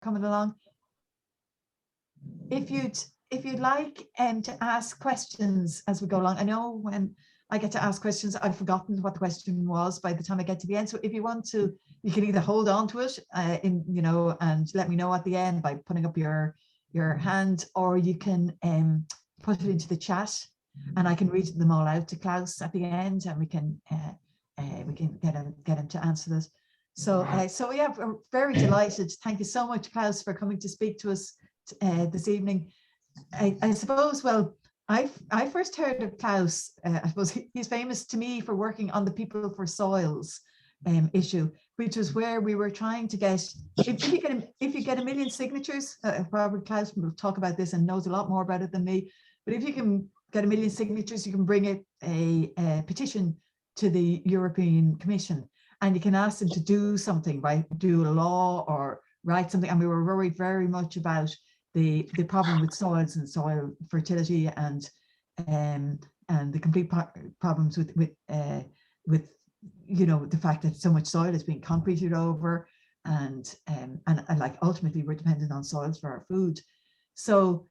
coming along. If you'd like to ask questions as we go along, I know when I get to ask questions, I've forgotten what the question was by the time I get to the end. So if you want to, you can either hold on to it, and let me know at the end by putting up your hand, or you can put it into the chat, and I can read them all out to Klaus at the end, and we can get him to answer this. So yeah, we're very delighted. Thank you so much, Klaus, for coming to speak to us this evening. I suppose, well, I first heard of Klaus. I suppose he's famous to me for working on the People for Soils issue, which was where we were trying to get, if you get 1 million signatures, probably Klaus will talk about this and knows a lot more about it than me, but if you can get 1 million signatures, you can bring a petition to the European Commission, and you can ask them to do something, right? Do a law or write something. And we were worried very much about the problem with soils and soil fertility, and the complete problems with the fact that so much soil is being concreted over, and like ultimately we're dependent on soils for our food. So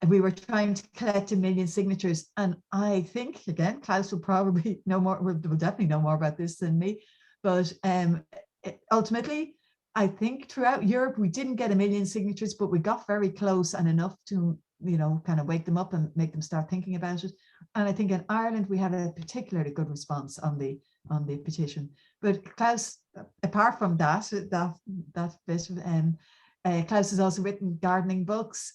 we were trying to collect 1 million signatures, and I think, again, Klaus will probably know more, will definitely know more about this than me, but ultimately, I think throughout Europe, we didn't get 1 million signatures, but we got very close and enough to, kind of wake them up and make them start thinking about it. And I think in Ireland, we had a particularly good response on the petition. But Klaus, apart from that bit, Klaus has also written gardening books.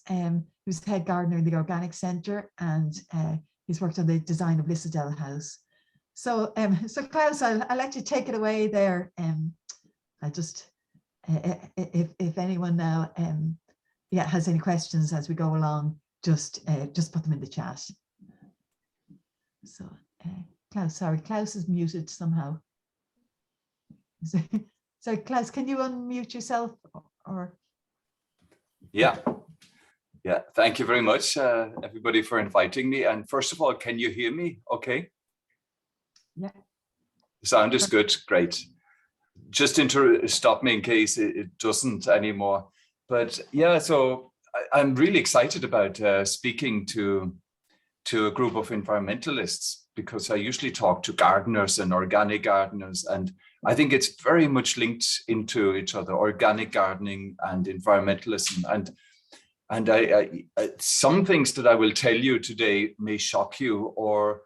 He's head gardener in the Organic Centre, and he's worked on the design of Lissadell House. So Klaus, I'll let you take it away there. I just, if anyone now has any questions as we go along, just put them in the chat. So Klaus, sorry, Klaus is muted somehow. So Klaus, can you unmute yourself, or? Yeah, thank you very much, everybody, for inviting me. And first of all, can you hear me okay? Yeah. The sound is good, great. Just stop me in case it doesn't anymore. But yeah, so I'm really excited about speaking to a group of environmentalists, because I usually talk to gardeners and organic gardeners, and I think it's very much linked into each other, organic gardening and environmentalism. And I some things that I will tell you today may shock you, or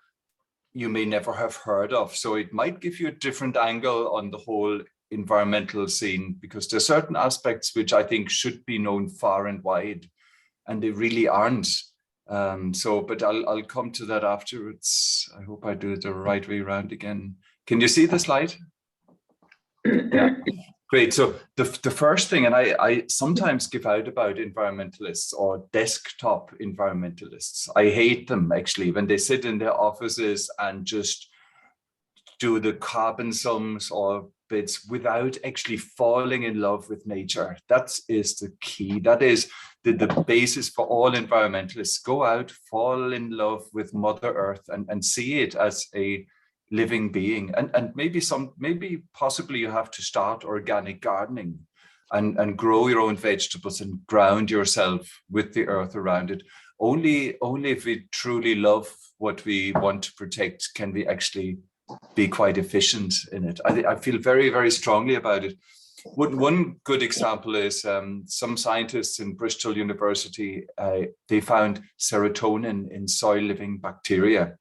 you may never have heard of. So it might give you a different angle on the whole environmental scene, because there are certain aspects which I think should be known far and wide, and they really aren't. But I'll come to that afterwards. I hope I do it the right way around again. Can you see the slide? Yeah, great. So the first thing, and I sometimes give out about environmentalists or desktop environmentalists. I hate them, actually, when they sit in their offices and just do the carbon sums or bits without actually falling in love with nature. That is the key. That is the basis for all environmentalists. Go out, fall in love with Mother Earth, and see it as a living being. And maybe possibly you have to start organic gardening and grow your own vegetables and ground yourself with the earth around it. Only if we truly love what we want to protect can we actually be quite efficient in it. I feel very, very strongly about it. One good example is some scientists in Bristol University, they found serotonin in soil-living bacteria.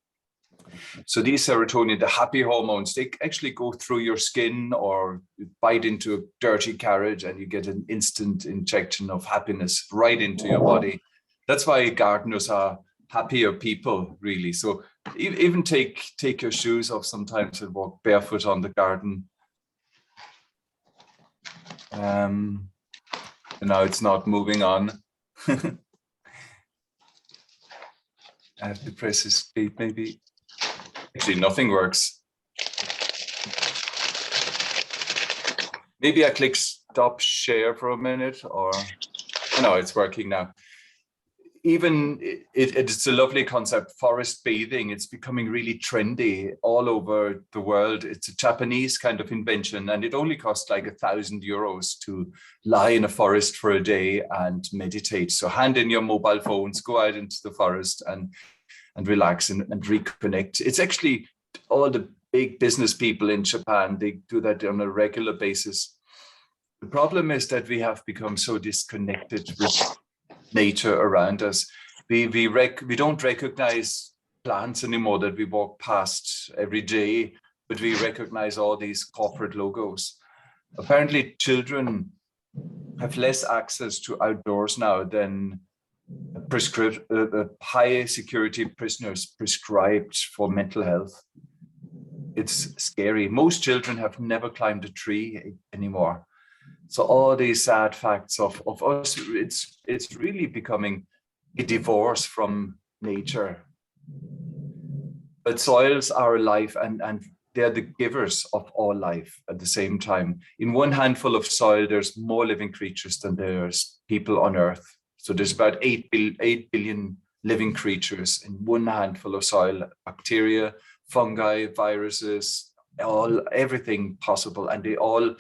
So these serotonin, the happy hormones, they actually go through your skin or bite into a dirty carrot, and you get an instant injection of happiness right into your body. That's why gardeners are happier people, really. So even take your shoes off sometimes and walk barefoot on the garden. And now it's not moving on. I have to press escape, maybe. Actually, nothing works. Maybe I click stop share for a minute, or no, it's working now. even it's a lovely concept, forest bathing. It's becoming really trendy all over the world. It's a Japanese kind of invention, and it only costs like €1,000 to lie in a forest for a day and meditate. So hand in your mobile phones, go out into the forest and relax and reconnect. It's actually all the big business people in Japan, they do that on a regular basis. The problem is that we have become so disconnected with nature around us. We don't recognize plants anymore that we walk past every day, but we recognize all these corporate logos. Apparently, children have less access to outdoors now than high security prisoners prescribed for mental health. It's scary. Most children have never climbed a tree anymore. So all these sad facts of us, it's really becoming a divorce from nature. But soils are alive, and they're the givers of all life at the same time. In one handful of soil, there's more living creatures than there's people on Earth. So there's about 8 billion living creatures in one handful of soil, bacteria, fungi, viruses, everything possible, and they all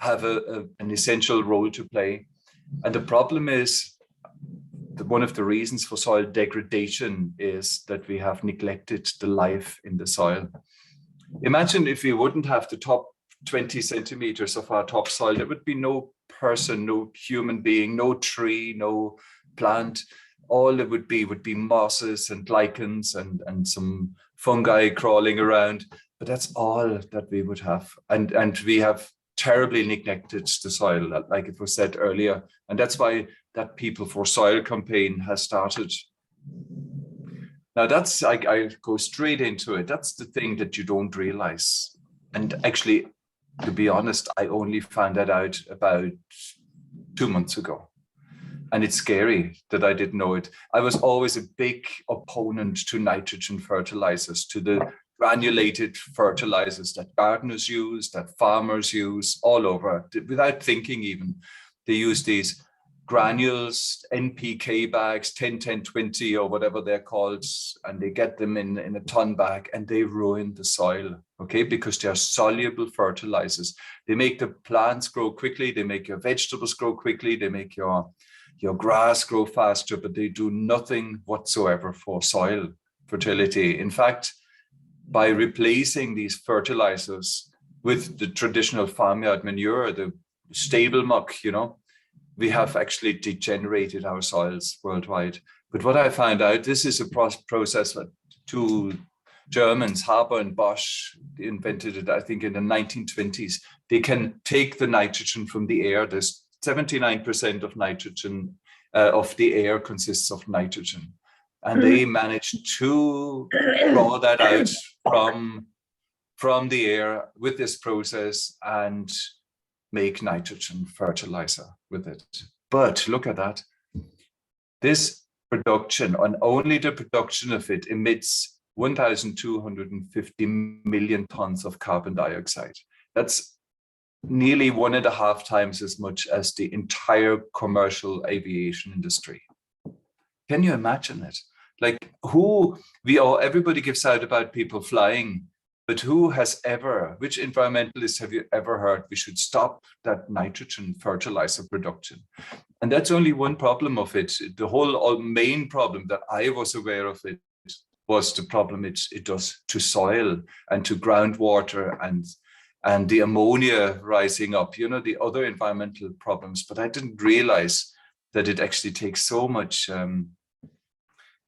have an essential role to play. And the problem is that one of the reasons for soil degradation is that we have neglected the life in the soil. Imagine if we wouldn't have the top 20 centimeters of our topsoil, there would be no person, no human being, no tree, no plant. All it would be mosses and lichens and some fungi crawling around. But that's all that we would have. And we have terribly neglected the soil, like it was said earlier. And that's why that People for Soil campaign has started. Now that's, I go straight into it. That's the thing that you don't realize. And actually, to be honest, I only found that out about 2 months ago. And it's scary that I didn't know it. I was always a big opponent to nitrogen fertilizers, to the granulated fertilizers that gardeners use, that farmers use all over, without thinking even. They use these granules, NPK bags, 10, 10, 20 or whatever they're called, and they get them in a ton bag and they ruin the soil, okay? Because they are soluble fertilizers. They make the plants grow quickly, they make your vegetables grow quickly, they make your grass grow faster, but they do nothing whatsoever for soil fertility. In fact, by replacing these fertilizers with the traditional farmyard manure, the stable muck, we have actually degenerated our soils worldwide. But what I found out, this is a process that two Germans, Haber and Bosch, invented it, I think, in the 1920s. They can take the nitrogen from the air. There's 79% of nitrogen, of the air consists of nitrogen. And they managed to draw that out from the air with this process and make nitrogen fertilizer with it. But look at that. This production, and only the production of it, emits 1,250 million tons of carbon dioxide. That's nearly 1.5 times as much as the entire commercial aviation industry. Can you imagine it? Like everybody gives out about people flying, but which environmentalists have you ever heard we should stop that nitrogen fertilizer production? And that's only one problem of it. The whole main problem that I was aware of it was the problem it does to soil and to groundwater and the ammonia rising up, the other environmental problems. But I didn't realize that it actually takes so much,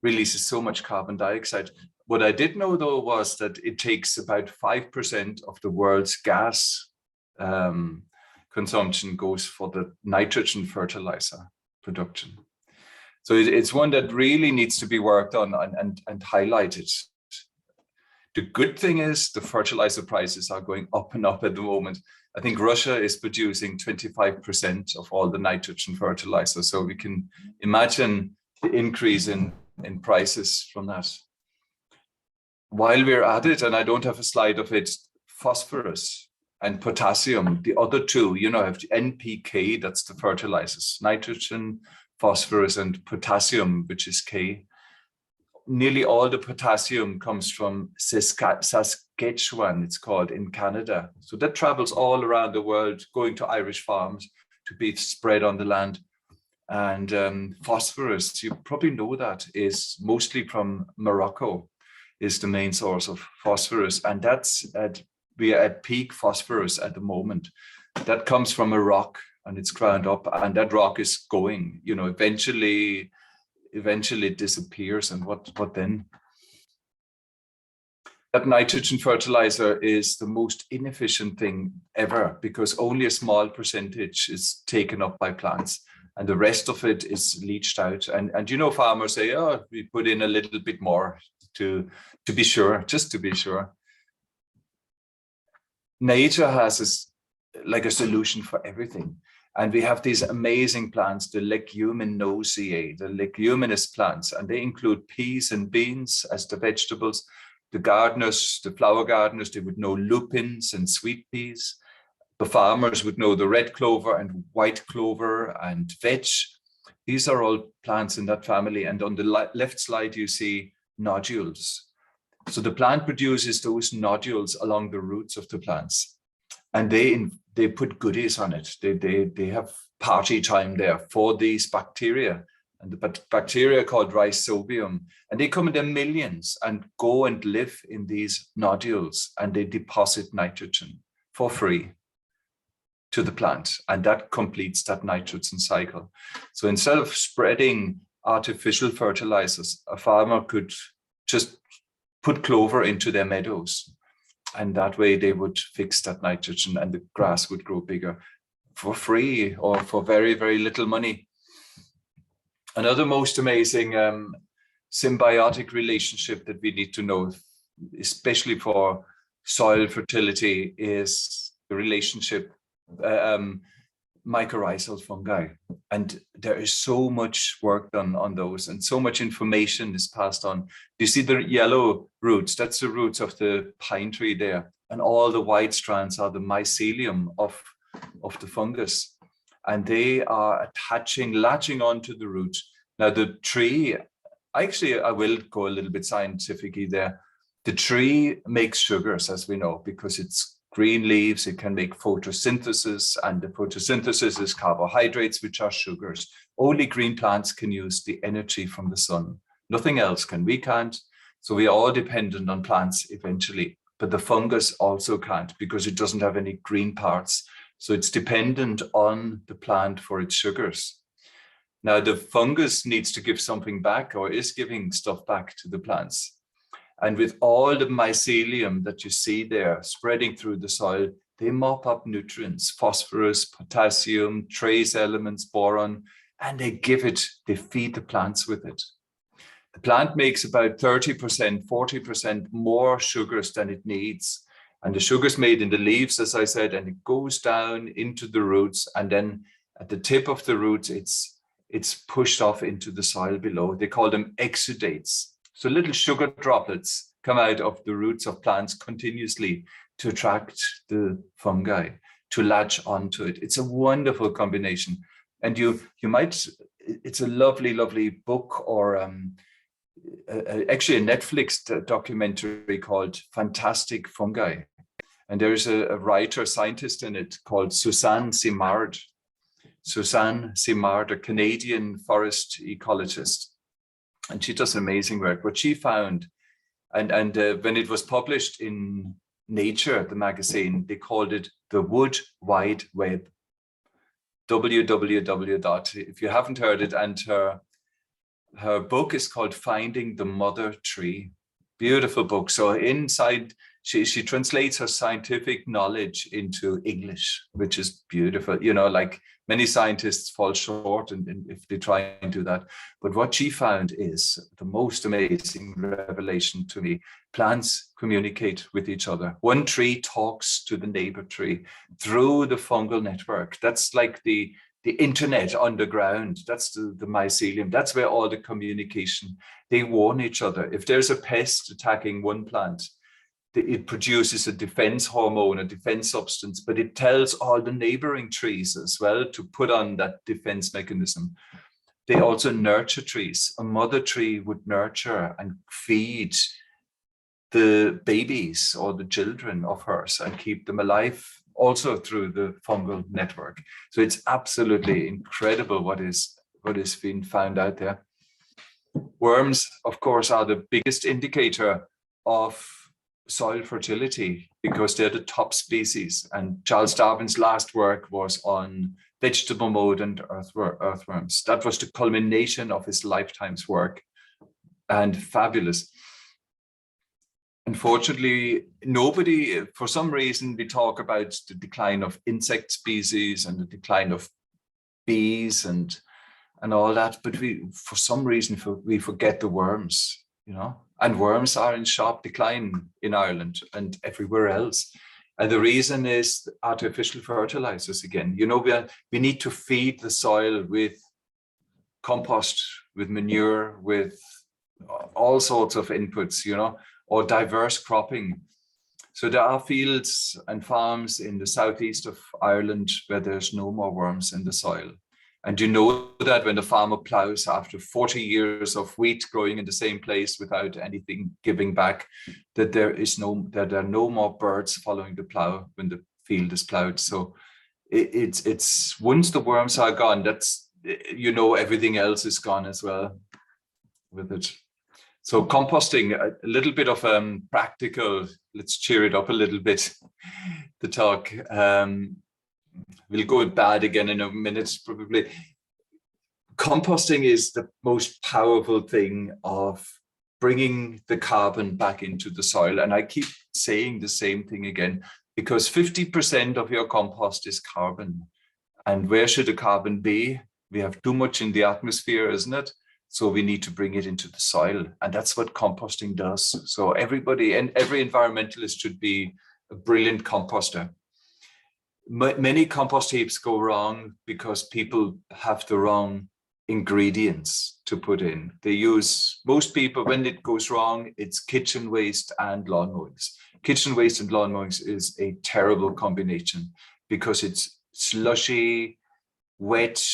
releases so much carbon dioxide. What I did know, though, was that it takes about 5% of the world's gas consumption goes for the nitrogen fertilizer production. So it's one that really needs to be worked on and highlighted. The good thing is the fertilizer prices are going up and up at the moment. I think Russia is producing 25% of all the nitrogen fertilizer. So we can imagine the increase in prices from that. While we're at it, and I don't have a slide of it, phosphorus and potassium, the other two, have the NPK, that's the fertilizers, nitrogen, phosphorus and potassium, which is K. Nearly all the potassium comes from Saskatchewan, it's called, in Canada. So that travels all around the world, going to Irish farms to be spread on the land. And phosphorus, you probably know that, is mostly from Morocco, is the main source of phosphorus. And we are at peak phosphorus at the moment. That comes from a rock and it's ground up, and that rock is going, eventually it disappears. And what then? That nitrogen fertilizer is the most inefficient thing ever, because only a small percentage is taken up by plants and the rest of it is leached out. And farmers say, oh, we put in a little bit more to be sure, just to be sure. Nature has like a solution for everything. And we have these amazing plants, the leguminosae, the leguminous plants, and they include peas and beans as the vegetables. The gardeners, the flower gardeners, they would know lupins and sweet peas. The farmers would know the red clover and white clover and vetch. These are all plants in that family. And on the left slide, you see nodules. So the plant produces those nodules along the roots of the plants. And they put goodies on it. They have party time there for these bacteria, and the bacteria called rhizobium, and they come in their millions and go and live in these nodules, and they deposit nitrogen for free to the plant, and that completes that nitrogen cycle. So instead of spreading artificial fertilizers, a farmer could just put clover into their meadows. And that way they would fix that nitrogen and the grass would grow bigger for free or for very, very little money. Another most amazing symbiotic relationship that we need to know, especially for soil fertility, is the relationship mycorrhizal fungi. And there is so much work done on those and so much information is passed on. You see the yellow roots, that's the roots of the pine tree there. And all the white strands are the mycelium of the fungus. And they are latching onto the root. Now the tree, actually I will go a little bit scientifically there. The tree makes sugars, as we know, because it's green leaves, it can make photosynthesis, and the photosynthesis is carbohydrates, which are sugars. Only green plants can use the energy from the sun. Nothing else can. We can't. So we are all dependent on plants eventually, but the fungus also can't because it doesn't have any green parts. So it's dependent on the plant for its sugars. Now the fungus needs to give something back, or is giving stuff back to the plants. And with all the mycelium that you see there spreading through the soil, they mop up nutrients, phosphorus, potassium, trace elements, boron, and they feed the plants with it. The plant makes about 30%, 40% more sugars than it needs. And the sugar's made in the leaves, as I said, and it goes down into the roots. And then at the tip of the roots, it's pushed off into the soil below. They call them exudates. So little sugar droplets come out of the roots of plants continuously to attract the fungi, to latch onto it. It's a wonderful combination. And it's a lovely, lovely book, or actually a Netflix documentary called Fantastic Fungi. And there's a writer, scientist in it called Suzanne Simard. Suzanne Simard, a Canadian forest ecologist. And she does amazing work. What she found, and when it was published in Nature, the magazine, they called it the Wood Wide Web. www. If you haven't heard it, and her book is called Finding the Mother Tree. Beautiful book. So inside, she translates her scientific knowledge into English, which is beautiful. Like many scientists fall short and if they try and do that. But what she found is the most amazing revelation to me. Plants communicate with each other. One tree talks to the neighbor tree through the fungal network. That's like the internet underground. That's the mycelium. That's where all the communication, they warn each other. If there's a pest attacking one plant, it produces a defense hormone, a defense substance, but it tells all the neighboring trees as well to put on that defense mechanism. they also nurture trees. A mother tree would nurture and feed the babies or the children of hers and keep them alive also through the fungal network. So it's absolutely incredible what is being found out there. Worms, of course, are the biggest indicator of soil fertility because they're the top species. And Charles Darwin's last work was on vegetable mold and earthworms. That was the culmination of his lifetime's work, and fabulous. Unfortunately, nobody, for some reason, we talk about the decline of insect species and the decline of bees and all that, but for some reason, we forget the worms, and worms are in sharp decline in Ireland and everywhere else. And the reason is artificial fertilizers again. We need to feed the soil with compost, with manure, with all sorts of inputs, or diverse cropping. So there are fields and farms in the southeast of Ireland where there's no more worms in the soil. And you know that when the farmer plows after 40 years of wheat growing in the same place without anything giving back, that there are no more birds following the plow when the field is plowed. So it's once the worms are gone, that's, everything else is gone as well with it. So composting, a little bit of practical, let's cheer it up a little bit, the talk. We'll go bad again in a minute, probably. Composting is the most powerful thing of bringing the carbon back into the soil. And I keep saying the same thing again, because 50% of your compost is carbon. And where should the carbon be? We have too much in the atmosphere, isn't it? So we need to bring it into the soil. And that's what composting does. So everybody and every environmentalist should be a brilliant composter. Many compost heaps go wrong because people have the wrong ingredients to put in. Most people, when it goes wrong, it's kitchen waste and lawn mowings. Kitchen waste and lawn mowings is a terrible combination because it's slushy, wet,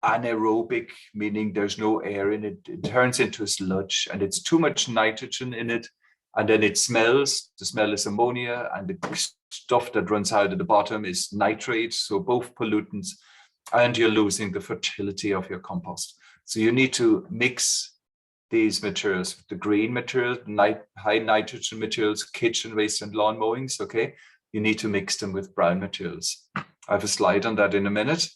anaerobic, meaning there's no air in it. It turns into a sludge and it's too much nitrogen in it. And then it smells. The smell is ammonia, and the stuff that runs out at the bottom is nitrate. So both pollutants, and you're losing the fertility of your compost. So you need to mix these materials, the green materials, high nitrogen materials, kitchen waste and lawn mowings, okay? You need to mix them with brown materials. I have a slide on that in a minute.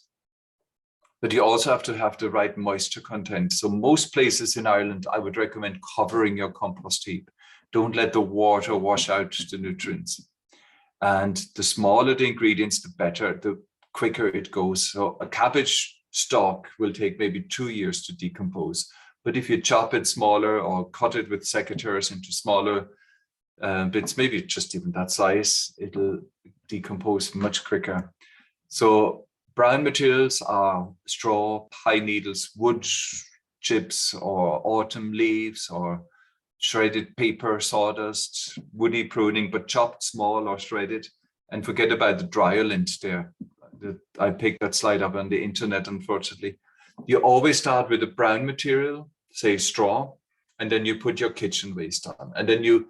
But you also have to have the right moisture content. So most places in Ireland, I would recommend covering your compost heap. Don't let the water wash out the nutrients. And the smaller the ingredients, the better, the quicker it goes. So a cabbage stalk will take maybe 2 years to decompose. But if you chop it smaller or cut it with secateurs into smaller bits, maybe just even that size, it'll decompose much quicker. So brown materials are straw, pine needles, wood chips, or autumn leaves, or shredded paper, sawdust, woody pruning, but chopped small or shredded. And forget about the dryer lint there. I picked that slide up on the internet, unfortunately. You always start with a brown material, say straw, and then you put your kitchen waste on. And then you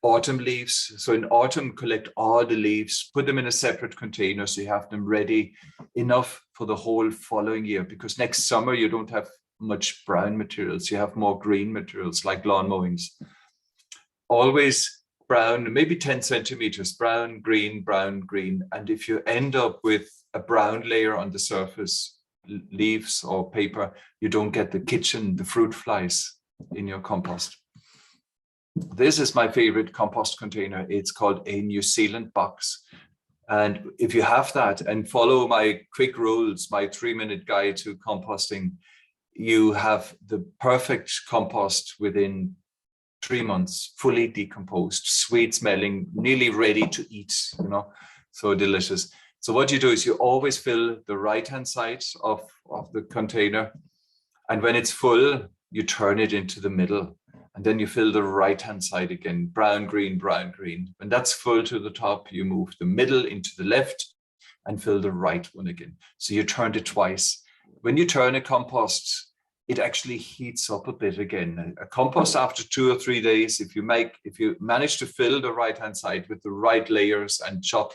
autumn leaves. So in autumn, collect all the leaves, put them in a separate container so you have them ready enough for the whole following year, because next summer you don't have much brown materials, you have more green materials like lawn mowings. Always brown, maybe 10 centimeters, brown, green, and if you end up with a brown layer on the surface, leaves or paper, you don't get the fruit flies in your compost. This is my favorite compost container. It's called a New Zealand box. And if you have that and follow my quick rules, my 3-minute guide to composting, you have the perfect compost within 3 months, fully decomposed, sweet smelling, nearly ready to eat, so delicious. So what you do is you always fill the right-hand side of the container. And when it's full, you turn it into the middle. And then you fill the right-hand side again, brown, green, brown, green. When that's full to the top, you move the middle into the left and fill the right one again. So you turned it twice. when you turn a compost, it actually heats up a bit again. A compost after 2 or 3 days, if you manage to fill the right-hand side with the right layers and chop,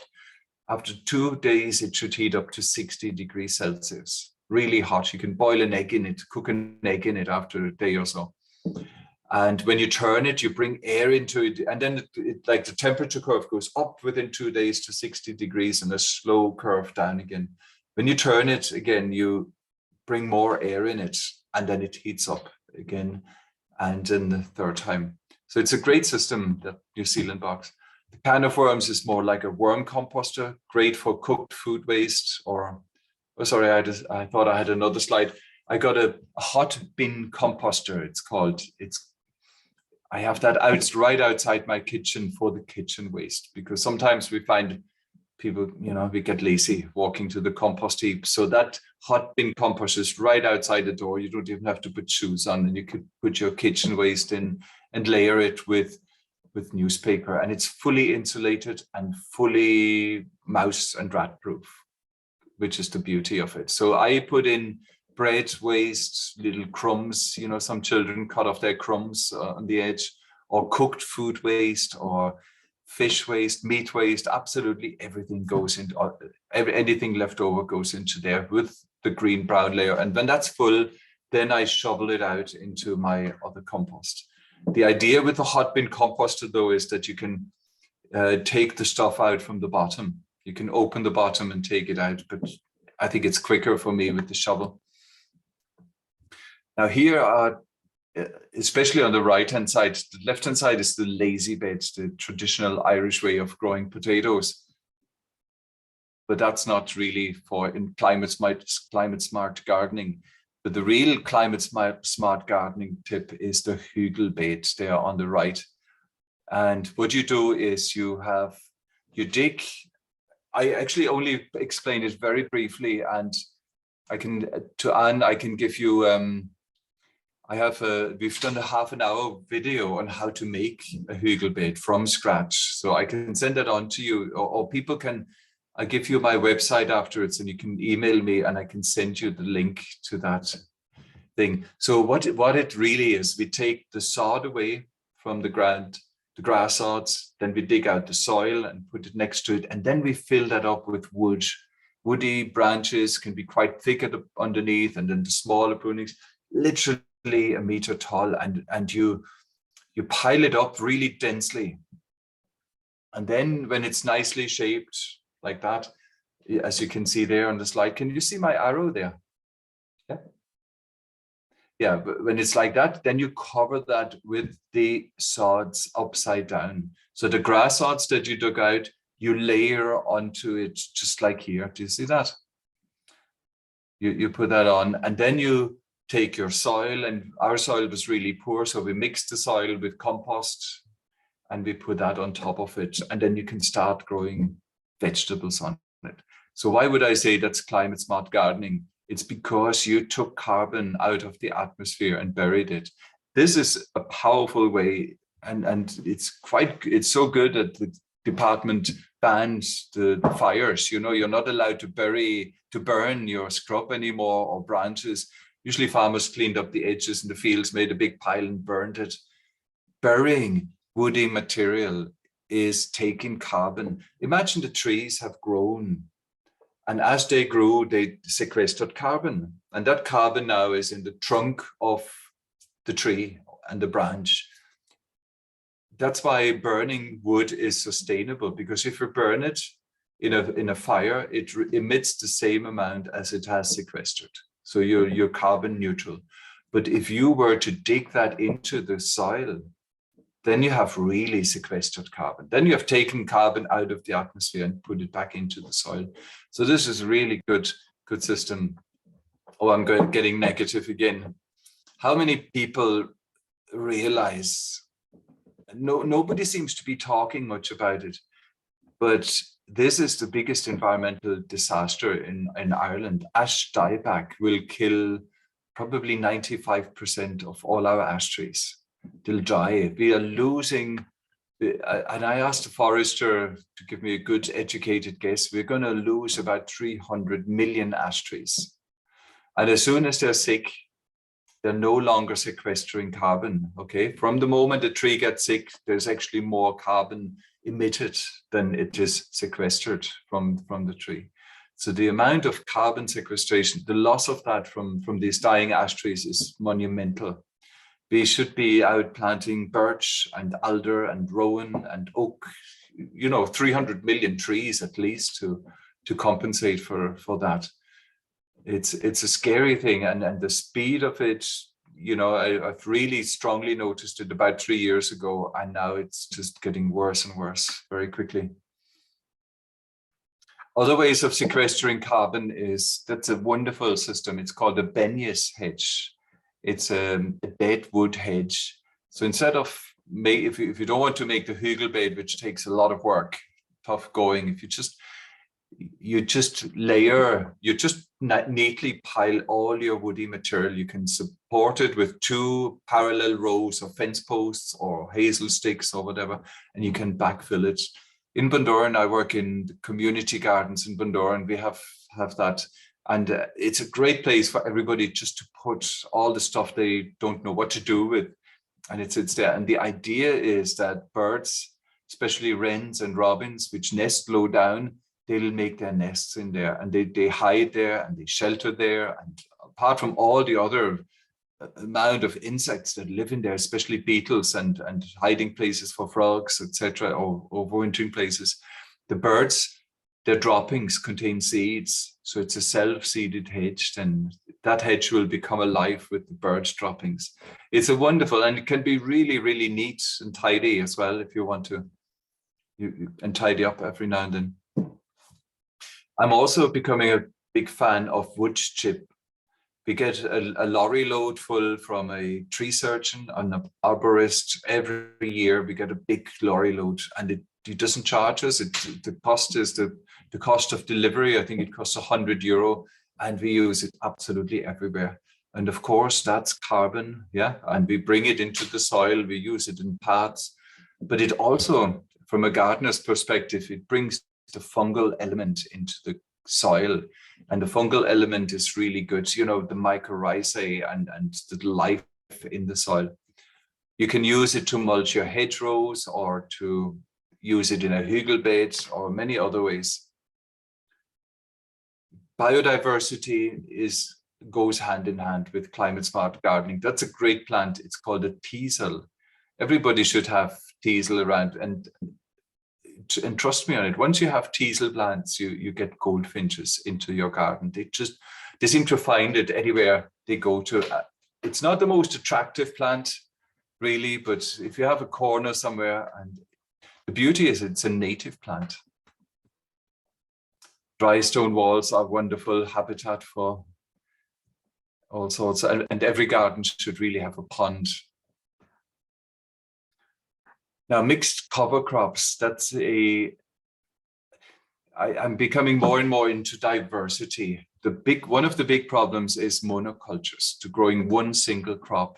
after 2 days, it should heat up to 60 degrees Celsius. Really hot. You can boil an egg in it, cook an egg in it after a day or so. And when you turn it, you bring air into it, and then like the temperature curve goes up within 2 days to 60 degrees and a slow curve down again. When you turn it again, you bring more air in it, and then it heats up again, and then the third time. So it's a great system, that New Zealand box. The can of worms is more like a worm composter, great for cooked food waste. Or, oh, sorry, I thought I had another slide. I got a hot bin composter, it's called. I have that right outside my kitchen for the kitchen waste, because sometimes we find people, we get lazy walking to the compost heap. So that hot bin composter is right outside the door. You don't even have to put shoes on, and you could put your kitchen waste in and layer it with newspaper, and it's fully insulated and fully mouse and rat proof, which is the beauty of it. So I put in bread waste, little crumbs, some children cut off their crumbs on the edge, or cooked food waste, or fish waste, meat waste, absolutely everything goes into, anything left over goes into there with the green brown layer. And when that's full, then I shovel it out into my other compost. The idea with the hot bin composter, though, is that you can take the stuff out from the bottom. You can open the bottom and take it out, but I think it's quicker for me with the shovel. Now here are, especially on the right-hand side, the left-hand side is the lazy beds, the traditional Irish way of growing potatoes. But that's not really for in climate smart gardening. But the real climate smart gardening tip is the hugel bed there on the right. And what you do is you dig. I actually only explained it very briefly, and to Anne, I can give you, we've done a half-an-hour video on how to make a hugel bed from scratch. So I can send that on to you, or people can, I'll give you my website afterwards, and you can email me and I can send you the link to that thing. So what it really is, we take the sod away from the ground, the grass sods, then we dig out the soil and put it next to it, and then we fill that up with wood. Woody branches can be quite thick underneath, and then the smaller prunings, literally a meter tall, and you pile it up really densely. And then when it's nicely shaped like that, as you can see there on the slide, can you see my arrow there? Yeah, but when it's like that, then you cover that with the sods upside down. So the grass sods that you dug out, you layer onto it just like here. Do you see that? You put that on, and then you take your soil, and our soil was really poor, so we mixed the soil with compost and we put that on top of it, and then you can start growing vegetables on it. So why would I say that's climate smart gardening? It's because you took carbon out of the atmosphere and buried it. This is a powerful way, and it's so good that the department bans the fires. You're not allowed to burn your scrub anymore, or branches. Usually farmers cleaned up the edges in the fields, made a big pile and burned it. Burying woody material is taking carbon. Imagine the trees have grown, and as they grew, they sequestered carbon. And that carbon now is in the trunk of the tree and the branch. That's why burning wood is sustainable, because if you burn it in a fire, it emits the same amount as it has sequestered. So you're carbon neutral. But if you were to dig that into the soil, then you have really sequestered carbon. Then you have taken carbon out of the atmosphere and put it back into the soil. So this is a really good system. Oh, I'm getting negative again. How many people realize, nobody seems to be talking much about it, but this is the biggest environmental disaster in Ireland. Ash dieback will kill probably 95% of all our ash trees. They'll die. We are losing, and I asked the forester to give me a good educated guess, we're going to lose about 300 million ash trees. And as soon as they're sick, they're no longer sequestering carbon, okay? From the moment a tree gets sick, there's actually more carbon emitted than it is sequestered from the tree. So the amount of carbon sequestration, the loss of that from these dying ash trees is monumental. We should be out planting birch and alder and rowan and oak, 300 million trees at least to compensate for that. It's a scary thing, and the speed of it, I've really strongly noticed it about 3 years ago, and now it's just getting worse and worse very quickly. Other ways of sequestering carbon that's a wonderful system. It's called a Benjes hedge. It's a dead wood hedge. So instead of if you don't want to make the hügelbed, which takes a lot of work, tough going, if you just neatly pile all your woody material. You can support it with 2 parallel rows of fence posts or hazel sticks or whatever, and you can backfill it. In Bundoran, I work in the community gardens in Bundoran. We have that, and it's a great place for everybody just to put all the stuff they don't know what to do with, and it's there. And the idea is that birds, especially wrens and robins, which nest low down, they'll make their nests in there, and they hide there and they shelter there. And apart from all the other amount of insects that live in there, especially beetles and hiding places for frogs, etc., or overwintering places, the birds, their droppings contain seeds. So it's a self-seeded hedge, and that hedge will become alive with the birds' droppings. It's a wonderful, and it can be really, really neat and tidy as well if you want to, and tidy up every now and then. I'm also becoming a big fan of wood chip. We get a lorry load full from a tree surgeon and an arborist every year. We get a big lorry load, and it doesn't charge us. The cost is the cost of delivery. I think it costs €100, and we use it absolutely everywhere. And of course, that's carbon, yeah. And we bring it into the soil. We use it in paths, but it also, from a gardener's perspective, it brings the fungal element into the soil, and the fungal element is really good, the mycorrhizae and the life in the soil. You can use it to mulch your hedgerows, or to use it in a hügelbed, or many other ways. Biodiversity goes hand in hand with climate smart gardening. That's a great plant. It's called a teasel. Everybody should have teasel around, and trust me on it, once you have teasel plants, you get goldfinches into your garden. They seem to find it anywhere they go to. It's not the most attractive plant, really, but if you have a corner somewhere, and the beauty is it's a native plant. Dry stone walls are wonderful habitat for all sorts, and every garden should really have a pond. Now, mixed cover crops, I'm becoming more and more into diversity. One of the big problems is monocultures, to growing one single crop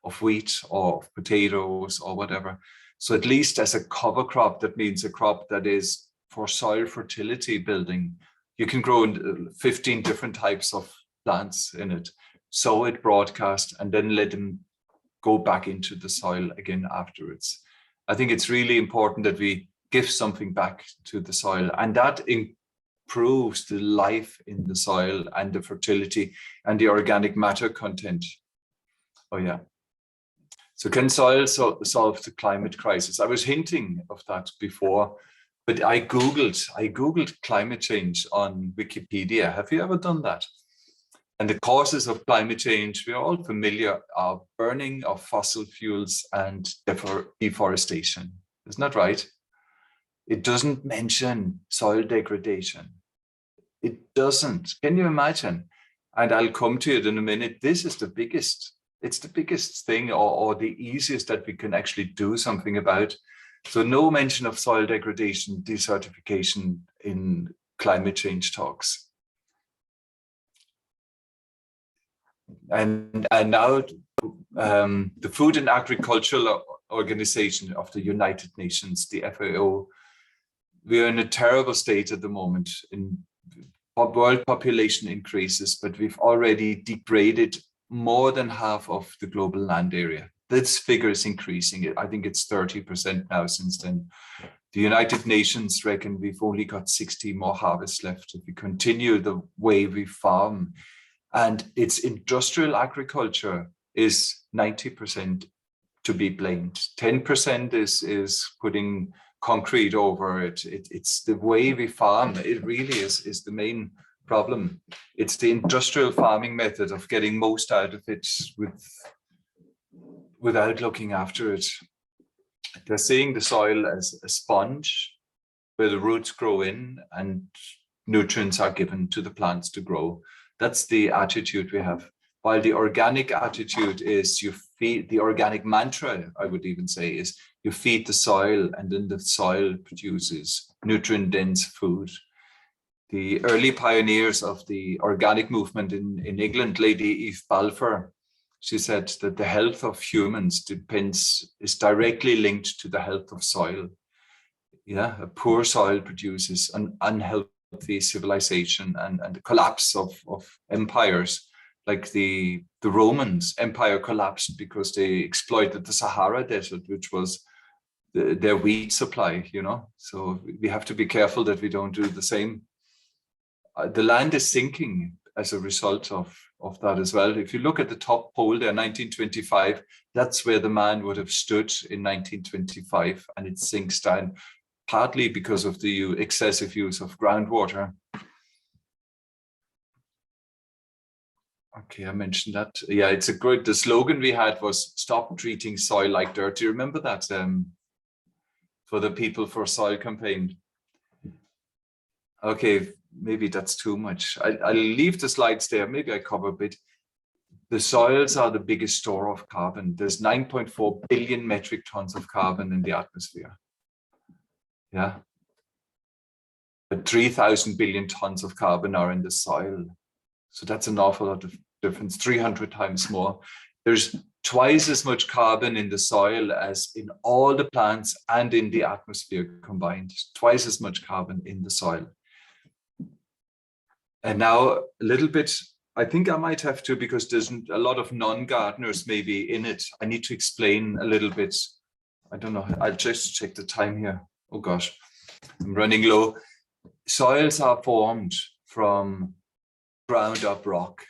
of wheat or of potatoes or whatever. So at least as a cover crop, that means a crop that is for soil fertility building. You can grow 15 different types of plants in it, sow it broadcast, and then let them go back into the soil again afterwards. I think it's really important that we give something back to the soil, and that improves the life in the soil and the fertility and the organic matter content. Oh yeah. So can soil solve the climate crisis? I was hinting of that before, but I Googled climate change on Wikipedia. Have you ever done that? And the causes of climate change, we are all familiar, are burning of fossil fuels and deforestation. Isn't that right? It doesn't mention soil degradation. It doesn't. Can you imagine? And I'll come to it in a minute. This is the biggest. It's the biggest thing, or the easiest that we can actually do something about. So no mention of soil degradation, desertification in climate change talks. And now the Food and Agricultural Organization of the United Nations, the FAO, we are in a terrible state at the moment. world population increases, but we've already degraded more than half of the global land area. This figure is increasing. I think it's 30% now since then. The United Nations reckon we've only got 60 more harvests left if we continue the way we farm. And it's industrial agriculture is 90% to be blamed. 10% is putting concrete over it. It's the way we farm. It really is the main problem. It's the industrial farming method of getting most out of it without looking after it. They're seeing the soil as a sponge where the roots grow in and nutrients are given to the plants to grow. That's the attitude we have. While the organic attitude is you feed, the organic mantra, I would even say, is you feed the soil and then the soil produces nutrient-dense food. The early pioneers of the organic movement in England, Lady Eve Balfour, she said that the health of humans is directly linked to the health of soil. Yeah, a poor soil produces an unhealthy civilization and the collapse of empires. Like the Romans empire collapsed because they exploited the Sahara Desert, which was their wheat supply, you know. So we have to be careful that we don't do the same. The land is sinking as a result of that as well. If you look at the top pole there, 1925, that's where the man would have stood in 1925, and it sinks down partly because of the excessive use of groundwater. Okay, I mentioned that. Yeah, it's a good, the slogan we had was "Stop treating soil like dirt." Do you remember that? For the People for Soil campaign. Okay, maybe that's too much. I'll leave the slides there. Maybe I cover a bit. The soils are the biggest store of carbon. There's 9.4 billion metric tons of carbon in the atmosphere. Yeah. But 3,000 billion tons of carbon are in the soil. So that's an awful lot of difference, 300 times more. There's twice as much carbon in the soil as in all the plants and in the atmosphere combined. Twice as much carbon in the soil. And now a little bit, I think I might have to, because there's a lot of non-gardeners maybe in it. I need to explain a little bit. I don't know, I'll just check the time here. Oh gosh, I'm running low. Soils are formed from ground up rock,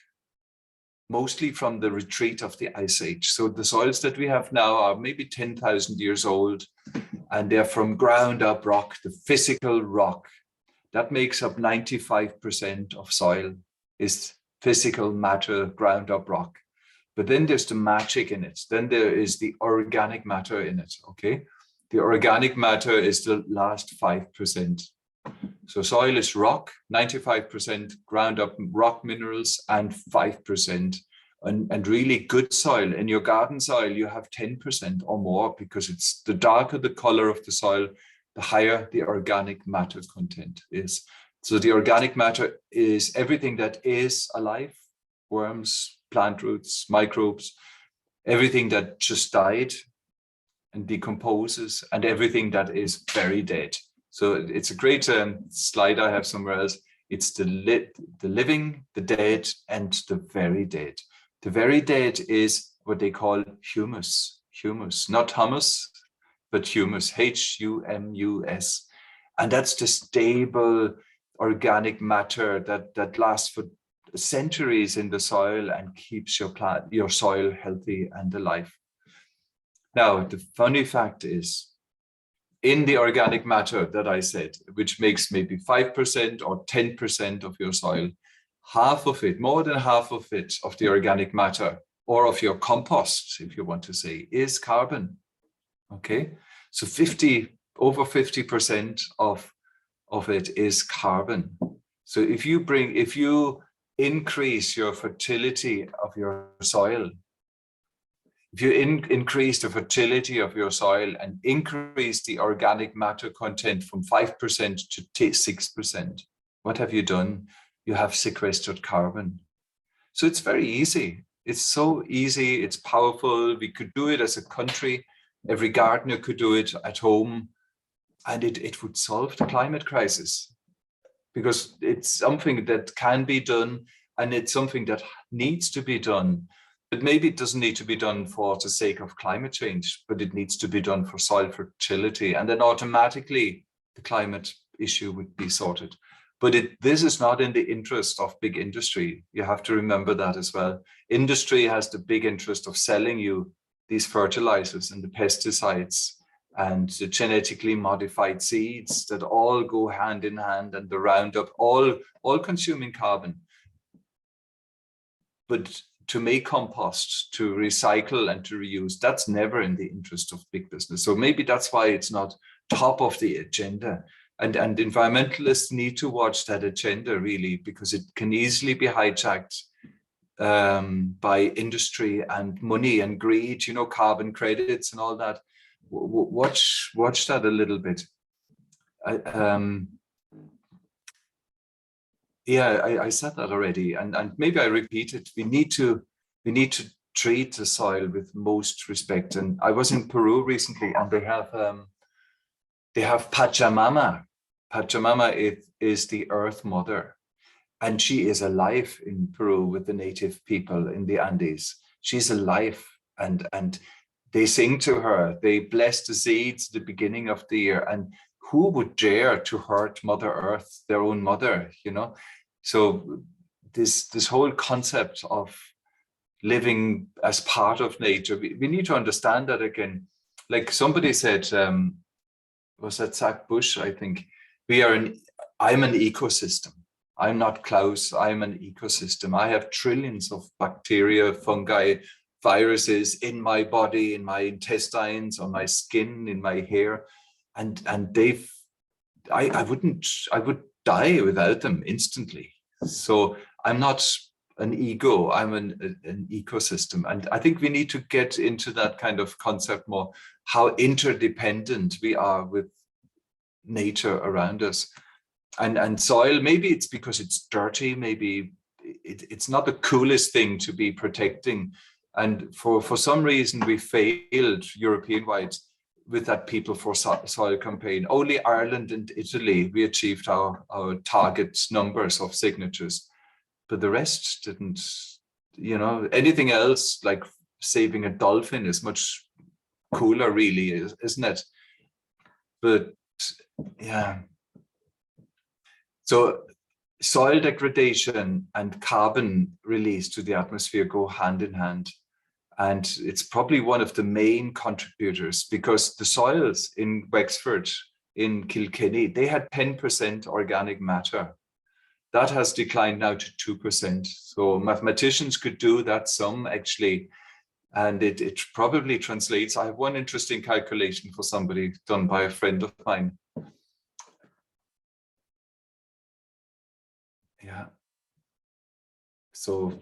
mostly from the retreat of the Ice Age. So the soils that we have now are maybe 10,000 years old, and they're from ground up rock, the physical rock. That makes up 95% of soil is physical matter, ground up rock. But then there's the magic in it. Then there is the organic matter in it, okay? The organic matter is the last 5%. So soil is rock, 95% ground up rock minerals and 5%. And really good soil. In your garden soil, you have 10% or more, because it's the darker the color of the soil, the higher the organic matter content is. So the organic matter is everything that is alive, worms, plant roots, microbes, everything that just died and decomposes, and everything that is very dead. So it's a great slide I have somewhere else. It's the living, the dead, and the very dead. The very dead is what they call humus, not hummus, but humus, H-U-M-U-S. And that's the stable organic matter that lasts for centuries in the soil and keeps your soil healthy and alive. Now, the funny fact is, in the organic matter that I said, which makes maybe 5% or 10% of your soil, half of it, more than half of it, of the organic matter, or of your compost, if you want to say, is carbon. Okay, so over 50% of it is carbon. So if you increase your fertility of your soil, if you increase the fertility of your soil and increase the organic matter content from 5% to 6%, what have you done? You have sequestered carbon. So it's very easy. It's so easy. It's powerful. We could do it as a country. Every gardener could do it at home, and it would solve the climate crisis. because it's something that can be done, and it's something that needs to be done. But maybe it doesn't need to be done for the sake of climate change, but it needs to be done for soil fertility. And then automatically the climate issue would be sorted. But this is not in the interest of big industry. You have to remember that as well. Industry has the big interest of selling you these fertilizers and the pesticides and the genetically modified seeds that all go hand in hand, and the Roundup, all consuming carbon. But to make compost, to recycle and to reuse, that's never in the interest of big business. So maybe that's why it's not top of the agenda. And environmentalists need to watch that agenda, really, because it can easily be hijacked by industry and money and greed, you know, carbon credits and all that. Watch that a little bit. I said that already, and maybe I repeat it. We need to treat the soil with most respect. And I was in Peru recently, and they have Pachamama. Pachamama is the Earth Mother, and she is alive in Peru with the native people in the Andes. She's alive, and they sing to her. They bless the seeds at the beginning of the year. And who would dare to hurt Mother Earth, their own mother, you know? So this whole concept of living as part of nature, we need to understand that again. Like somebody said, was that Zach Bush, I think, I'm an ecosystem. I'm not Klaus, I'm an ecosystem. I have trillions of bacteria, fungi, viruses in my body, in my intestines, on my skin, in my hair. And I would die without them instantly. So I'm not an ego, I'm an ecosystem. And I think we need to get into that kind of concept more, how interdependent we are with nature around us. And soil, maybe it's because it's dirty, maybe it's not the coolest thing to be protecting. And for some reason we failed European-wide with that People for Soil campaign. Only Ireland and Italy, we achieved our target numbers of signatures, but the rest didn't. You know, anything else like saving a dolphin is much cooler, really, isn't it? But yeah. So soil degradation and carbon release to the atmosphere go hand in hand. And it's probably one of the main contributors, because the soils in Wexford, in Kilkenny, they had 10% organic matter. That has declined now to 2%. So mathematicians could do that sum actually, and it probably translates. I have one interesting calculation for somebody done by a friend of mine. Yeah. So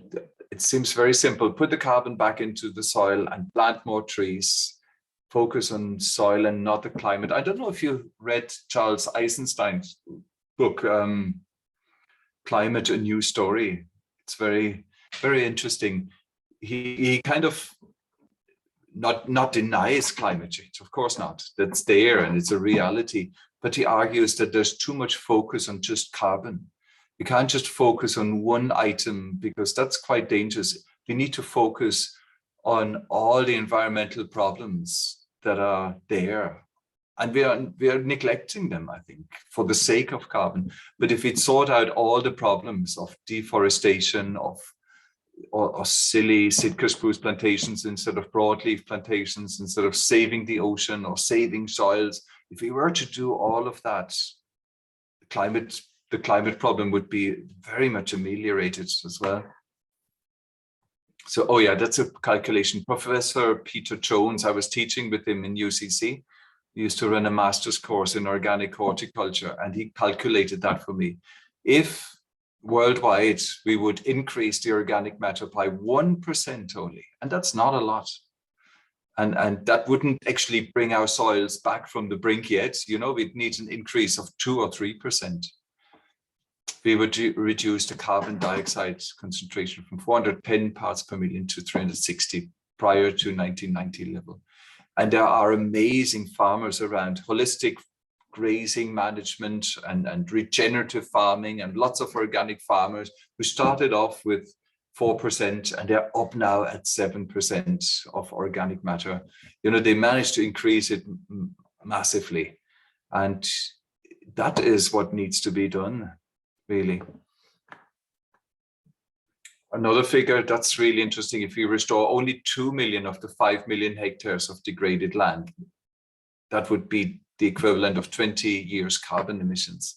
it seems very simple. Put the carbon back into the soil and plant more trees. Focus on soil and not the climate. I don't know if you read Charles Eisenstein's book, Climate, A New Story. It's very, very interesting. He kind of not denies climate change, of course not. That's there and it's a reality. But he argues that there's too much focus on just carbon. You can't just focus on one item, because that's quite dangerous. We need to focus on all the environmental problems that are there. And we are neglecting them, I think, for the sake of carbon. But if we sort out all the problems of deforestation, or silly Sitka spruce plantations instead of broadleaf plantations, instead of saving the ocean or saving soils, if we were to do all of that, the climate problem would be very much ameliorated as well. So, oh yeah, that's a calculation. Professor Peter Jones, I was teaching with him in UCC. He used to run a master's course in organic horticulture, and he calculated that for me. If worldwide we would increase the organic matter by 1% only, and that's not a lot. And that wouldn't actually bring our soils back from the brink yet. You know, we'd need an increase of 2 or 3%. We would reduce the carbon dioxide concentration from 410 parts per million to 360 prior to 1990 level. And there are amazing farmers around, holistic grazing management and regenerative farming, and lots of organic farmers who started off with 4%, and they're up now at 7% of organic matter. They managed to increase it massively. And that is what needs to be done, really. Another figure that's really interesting, if we restore only 2 million of the 5 million hectares of degraded land, that would be the equivalent of 20 years carbon emissions.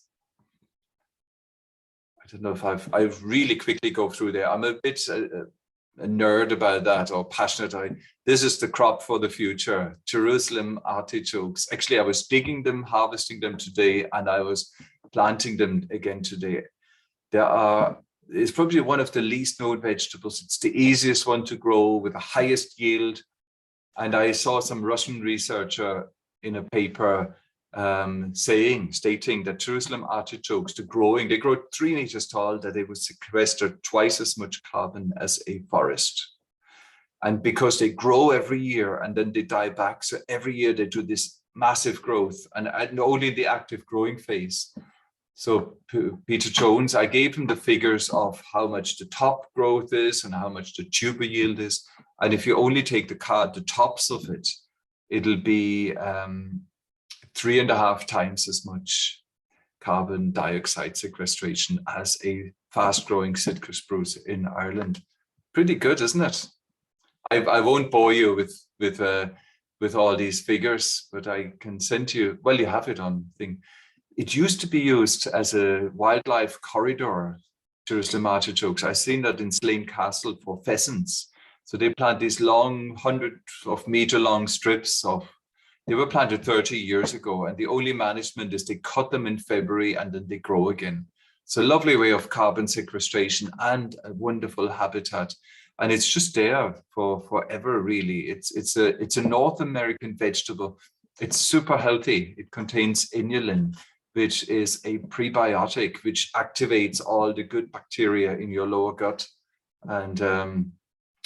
I don't know if I've really quickly go through there. I'm a bit a nerd about that, or passionate. This is the crop for the future, Jerusalem artichokes. Actually, I was digging them, harvesting them today, and I was planting them again today. It's probably one of the least known vegetables. It's the easiest one to grow with the highest yield. And I saw some Russian researcher in a paper stating that Jerusalem artichokes, they grow 3 meters tall, that they would sequester twice as much carbon as a forest. And because they grow every year and then they die back, so every year they do this massive growth, and only the active growing phase. So Peter Jones, I gave him the figures of how much the top growth is and how much the tuber yield is. And if you only take the tops of it, it'll be 3.5 times as much carbon dioxide sequestration as a fast-growing Sitka spruce in Ireland. Pretty good, isn't it? I won't bore you with all these figures, but I can send you. Well, you have it on thing. It used to be used as a wildlife corridor, Jerusalem artichokes. I've seen that in Slane Castle for pheasants. So they plant these long, 100-meter long strips of. They were planted 30 years ago, and the only management is they cut them in February and then they grow again. It's a lovely way of carbon sequestration and a wonderful habitat. And it's just there for forever, really. It's a North American vegetable. It's super healthy. It contains inulin, which is a prebiotic, which activates all the good bacteria in your lower gut and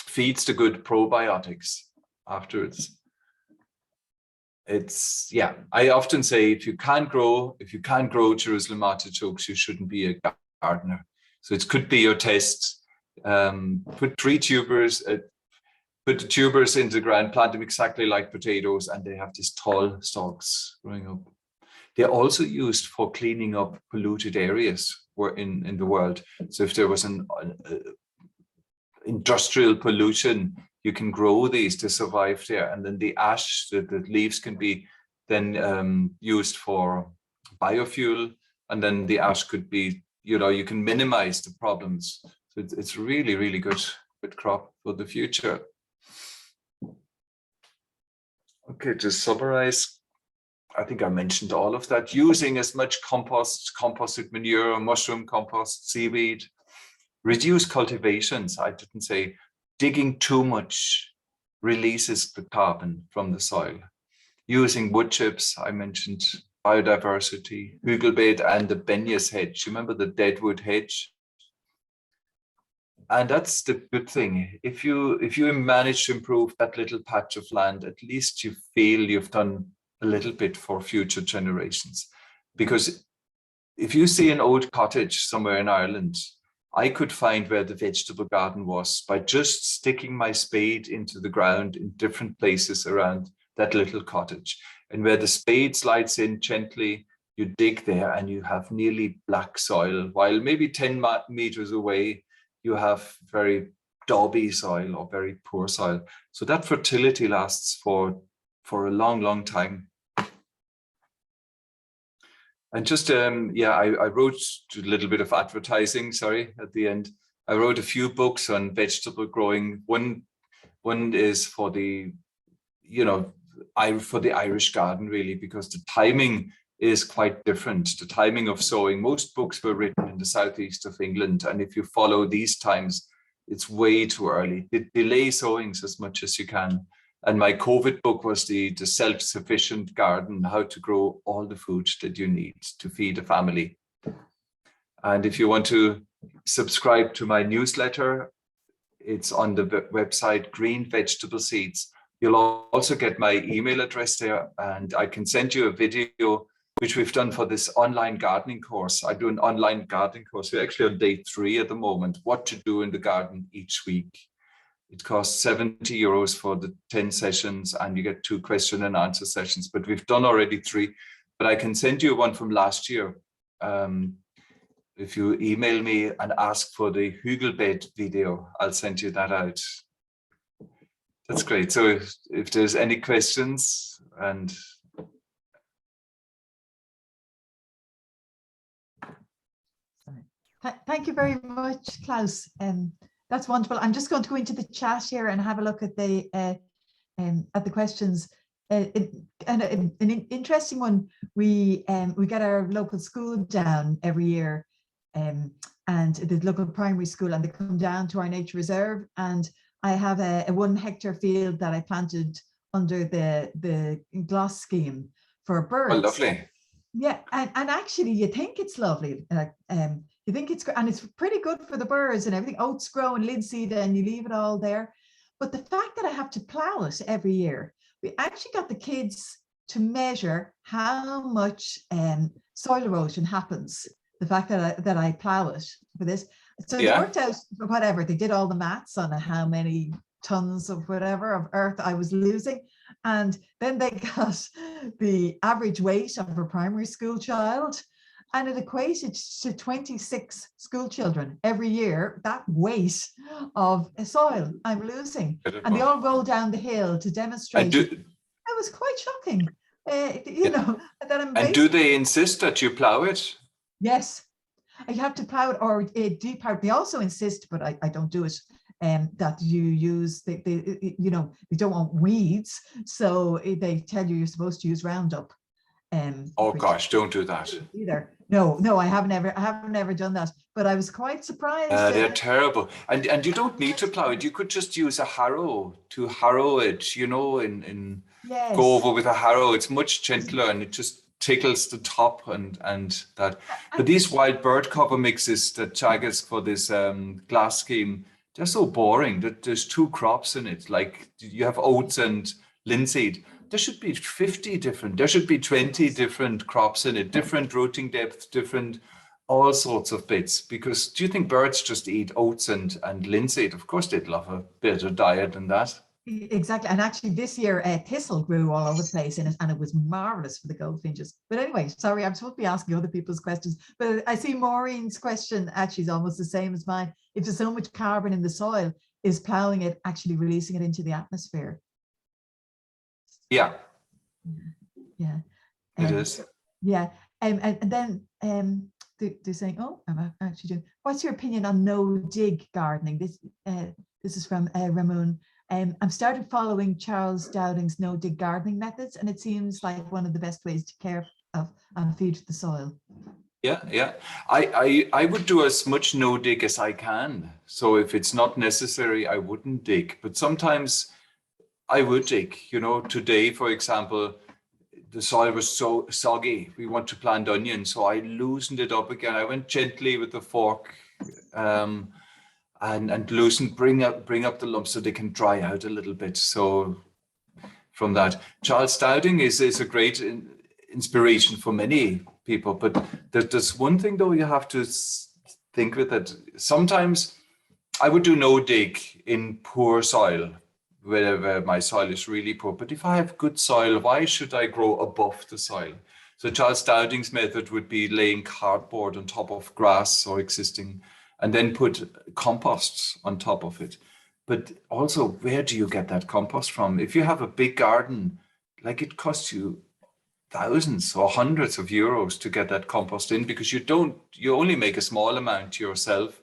feeds the good probiotics afterwards. I often say, if you can't grow Jerusalem artichokes, you shouldn't be a gardener. So it could be your test. Put 3 tubers, put the tubers into the ground, plant them exactly like potatoes, and they have these tall stalks growing up. They're also used for cleaning up polluted areas in the world. So if there was an industrial pollution, you can grow these to survive there. And then the ash, the leaves can be then used for biofuel. And then the ash could be, you can minimize the problems. So it's really, really good crop for the future. Okay, to summarize, I think I mentioned all of that. Using as much compost, composted manure, mushroom compost, seaweed. Reduce cultivations. I didn't say digging too much releases the carbon from the soil. Using wood chips, I mentioned biodiversity, Hügelbeet and the Benjes hedge. Remember the deadwood hedge? And that's the good thing. If you manage to improve that little patch of land, at least you feel you've done a little bit for future generations. Because if you see an old cottage somewhere in Ireland, I could find where the vegetable garden was by just sticking my spade into the ground in different places around that little cottage. And where the spade slides in gently, you dig there and you have nearly black soil, while maybe 10 meters away, you have very dauby soil or very poor soil. So that fertility lasts for a long, long time. And just, I wrote a little bit of advertising, sorry, at the end. I wrote a few books on vegetable growing. One is for the, for the Irish garden, really, because the timing is quite different. The timing of sowing, most books were written in the southeast of England. And if you follow these times, it's way too early. Delay sowings as much as you can. And my COVID book was the self-sufficient garden, how to grow all the food that you need to feed a family. And if you want to subscribe to my newsletter, it's on the website Green Vegetable Seeds. You'll also get my email address there, and I can send you a video which we've done for this online gardening course. I do an online gardening course. We're actually on day 3 at the moment, what to do in the garden each week. It costs €70 for the 10 sessions, and you get 2 question and answer sessions, but we've done already 3, but I can send you one from last year. If you email me and ask for the Hügelbed video, I'll send you that out. That's great. So if there's any questions, and thank you very much, Klaus. That's wonderful. I'm just going to go into the chat here and have a look at the questions. An interesting one. We get our local school down every year, and the local primary school, and they come down to our nature reserve. And I have a 1 hectare field that I planted under the gloss scheme for birds. oh, lovely. Yeah, and actually, you think it's lovely. You think it's, and it's pretty good for the birds and everything. Oats grow and linseed, and you leave it all there. But the fact that I have to plow it every year, we actually got the kids to measure how much soil erosion happens. The fact that I plow it for this. So they worked out whatever, they did all the maths on how many tons of whatever of earth I was losing. And then they got the average weight of a primary school child, and it equated to 26 school children every year, that weight of soil I'm losing. And they all roll down the hill to demonstrate. It was quite shocking, you know. That I'm and do they insist that you plow it? Yes, you have to plow it or deep plow. They also insist, but I don't do it, that you use, you know, you don't want weeds. So they tell you you're supposed to use Roundup. Oh gosh, don't do that either. No, I haven't ever done that, but I was quite surprised. They're terrible, and you don't need to plow it. You could just use a harrow to harrow it, you know, yes. Go over with a harrow. It's much gentler, and it just tickles the top and that. But these wild bird cover mixes that Chard gets for this glass scheme, they're so boring that there's 2 crops in it. Like you have oats and linseed. There should be 50 different, there should be 20 different crops in it, different rooting depth, different, all sorts of bits. Because do you think birds just eat oats and linseed? Of course, they'd love a better diet than that. Exactly. And actually this year, thistle grew all over the place in it, and it was marvelous for the goldfinches. But anyway, sorry, I'm supposed to be asking other people's questions, but I see Maureen's question actually is almost the same as mine. If there's so much carbon in the soil, is plowing it actually releasing it into the atmosphere? Yeah. Yeah. It is. Yeah. And then they're saying, oh, I'm actually doing, what's your opinion on no dig gardening? This is from Ramon. I've started following Charles Dowding's no dig gardening methods, and it seems like one of the best ways to care of and feed the soil. Yeah. I would do as much no dig as I can. So if it's not necessary, I wouldn't dig. But sometimes I would dig. You know, today, for example, the soil was so soggy. We want to plant onions, so I loosened it up again. I went gently with the fork and loosen, bring up the lumps so they can dry out a little bit. So from that, Charles Dowding is a great inspiration for many people. But there's one thing though you have to think with it. Sometimes I would do no dig in poor soil, wherever my soil is really poor. But if I have good soil, why should I grow above the soil? So Charles Dowding's method would be laying cardboard on top of grass or existing, and then put compost on top of it. But also, where do you get that compost from? If you have a big garden, like it costs you thousands or hundreds of euros to get that compost in, because you only make a small amount yourself.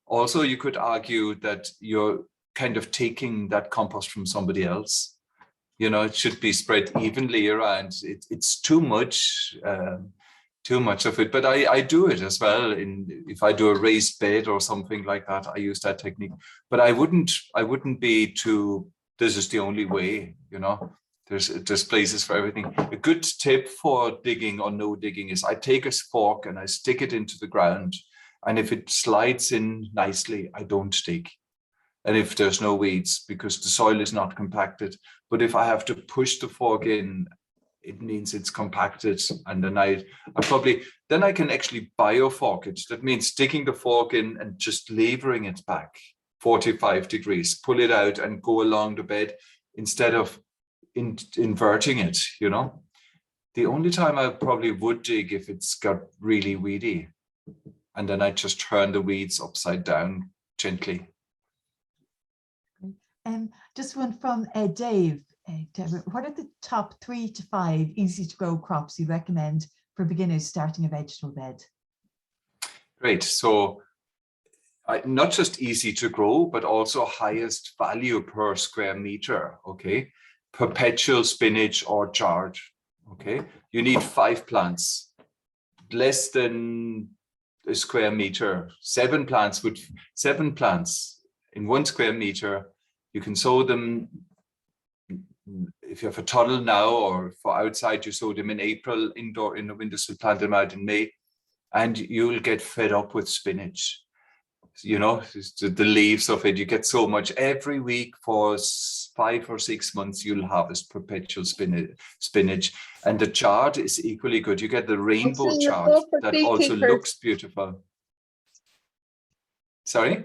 Also, you could argue that you're kind of taking that compost from somebody else. You know, it should be spread evenly around. It's too much of it, but I do it as well. If I do a raised bed or something like that, I use that technique. But I wouldn't be too, this is the only way, you know. There's places for everything. A good tip for digging or no digging is I take a fork and I stick it into the ground. And if it slides in nicely, I don't dig. And if there's no weeds, because the soil is not compacted. But if I have to push the fork in it means it's compacted. And then I can actually biofork it. That means sticking the fork in and just levering it back 45 degrees, pull it out and go along the bed instead of inverting it, you know. The only time I probably would dig if it's got really weedy, and then I just turn the weeds upside down gently. Just one from Dave. What are the top 3 to 5 easy to grow crops you recommend for beginners starting a vegetable bed? Great. So not just easy to grow, but also highest value per square meter. Okay. Perpetual spinach or chard. Okay. You need 5 plants, less than a square meter. 7 plants in 1 square meter. You can sow them. If you have a tunnel now, or for outside, you sow them in April, indoor in the windows, you plant them out in May, and you'll get fed up with spinach. You know, the leaves of it, you get so much every week for 5 or 6 months. You'll harvest perpetual spinach, and the chard is equally good. You get the rainbow chard that also looks beautiful. Sorry.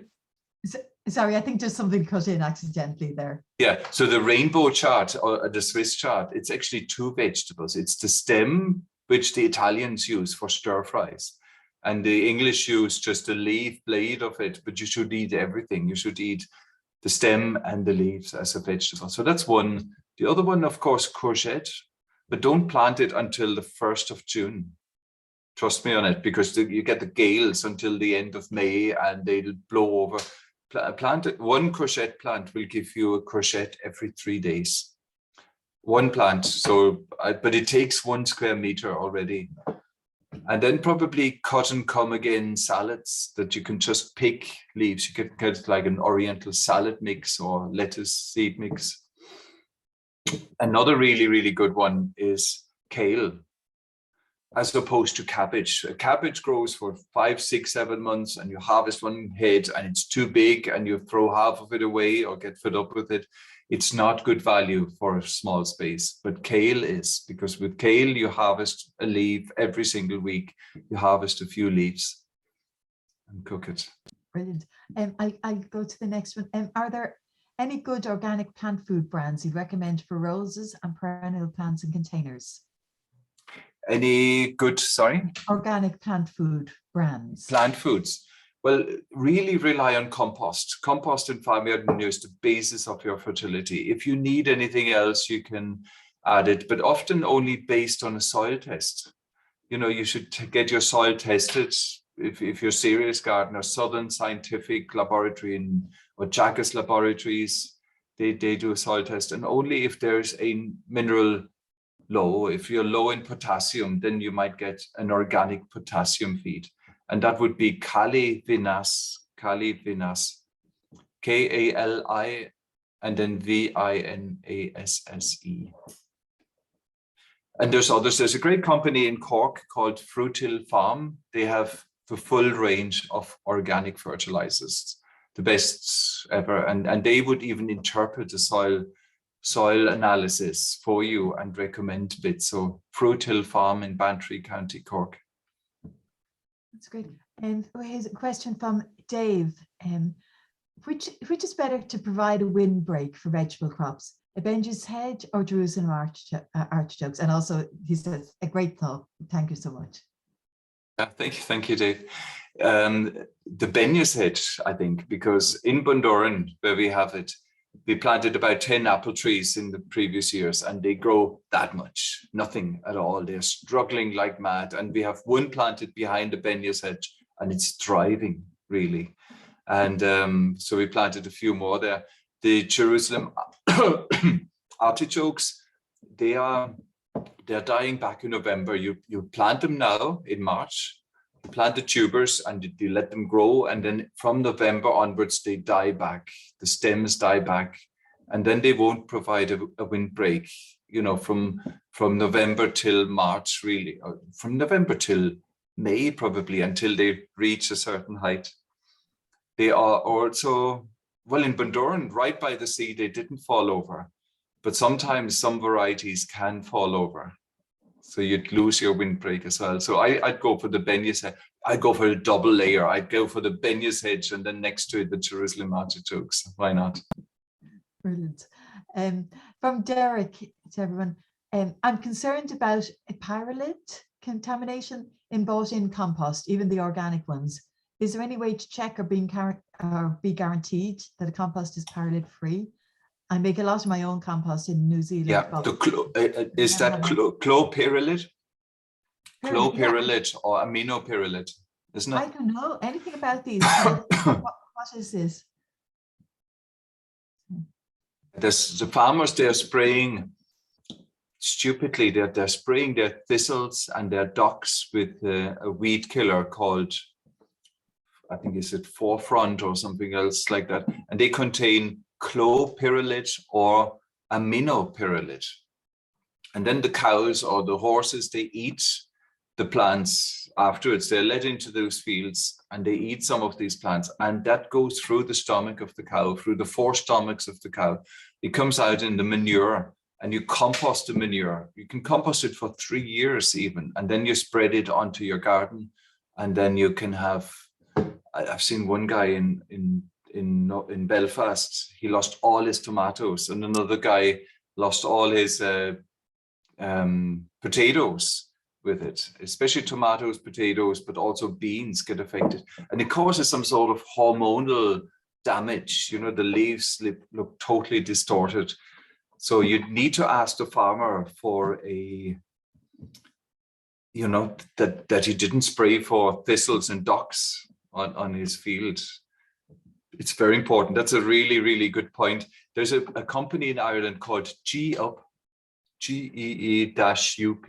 Sorry, I think there's something cut in accidentally there. Yeah, so the rainbow chard or the Swiss chard, it's actually 2 vegetables. It's the stem, which the Italians use for stir fries, and the English use just the leaf blade of it, but you should eat everything. You should eat the stem and the leaves as a vegetable. So that's one. The other one, of course, courgette, but don't plant it until the 1st of June. Trust me on it, because you get the gales until the end of May and they'll blow over. One courgette plant will give you a courgette every 3 days. 1 plant, so but it takes 1 square meter already. And then probably cut and come again salads that you can just pick leaves. You can get like an oriental salad mix or lettuce seed mix. Another really, really good one is kale, as opposed to cabbage. A cabbage grows for 5, 6, 7 months, and you harvest 1 head and it's too big and you throw half of it away or get fed up with it. It's not good value for a small space, but kale is, because with kale, you harvest a leaf every single week. You harvest a few leaves and cook it. Brilliant. I'll go to the next one. Are there any good organic plant food brands you recommend for roses and perennial plants in containers? Any good, sorry? Organic plant food brands. Plant foods. Well, really rely on compost. Compost and farmyard manure is the basis of your fertility. If you need anything else, you can add it, but often only based on a soil test. You know, you should get your soil tested. If you're a serious gardener, Southern Scientific Laboratory or Jackass Laboratories, they do a soil test, and only if there's a mineral low. If you're low in potassium, then you might get an organic potassium feed. And that would be Kali Vinas, K-A-L-I, and then V-I-N-A-S-S-E. And there's others. There's a great company in Cork called Frutil Farm. They have the full range of organic fertilizers, the best ever. And they would even interpret the soil analysis for you and recommend bits. So Frutil Farm in Bantry, County Cork. That's great. And here's a question from Dave. Which is better to provide a windbreak for vegetable crops, a Benja's hedge or Jerusalem artichokes? And also, he says, a great thought. Thank you so much. Thank you, Dave. The Benja's hedge, I think, because in Bundoran, where we have it, we planted about 10 apple trees in the previous years, and they grow that much, nothing at all. They're struggling like mad. And we have 1 planted behind the Benja's hedge, and it's thriving, really. And so we planted a few more there. The Jerusalem artichokes, they're dying back in November. You plant them now in March, you plant the tubers and you let them grow, and then from November onwards they die back. The stems die back, and then they won't provide a windbreak. You know, from November till March, really, or from November till May probably, until they reach a certain height. They are also, well, in Bundoran, right by the sea, they didn't fall over, but sometimes some varieties can fall over. So you'd lose your windbreak as well. So I'd go for the Benya's hedge. I'd go for a double layer. I'd go for the Benya's hedge and then next to it, the Jerusalem artichokes. Why not? Brilliant. From Derek to everyone, I'm concerned about a pyrrolid contamination in bought-in compost, even the organic ones. Is there any way to check or be guaranteed that a compost is pyrrolid free? I make a lot of my own compost in New Zealand. Yeah, is that chlorpyrrolid? Chlorpyrrolid or aminopyrrolid, isn't it? I don't know anything about these. What is this? There's the farmers, they're spraying stupidly, they're spraying their thistles and their docks with a weed killer called, I think is it Forefront or something else like that, and they contain chlorpyrrolid or aminopyrrolid. And then the cows or the horses, they eat the plants afterwards. They're led into those fields and they eat some of these plants, and that goes through the stomach of the cow, through the four stomachs of the cow. It comes out in the manure, and you compost the manure. You can compost it for 3 years even, and then you spread it onto your garden, and then you can have, I've seen one guy in Belfast, he lost all his tomatoes, and another guy lost all his potatoes with it, especially tomatoes, potatoes, but also beans get affected. And it causes some sort of hormonal damage. You know, the leaves look totally distorted. So you need to ask the farmer for a, you know, that he didn't spray for thistles and docks on his field. It's very important. That's a really, really good point. There's a company in Ireland called GEEUP, GEE-UP.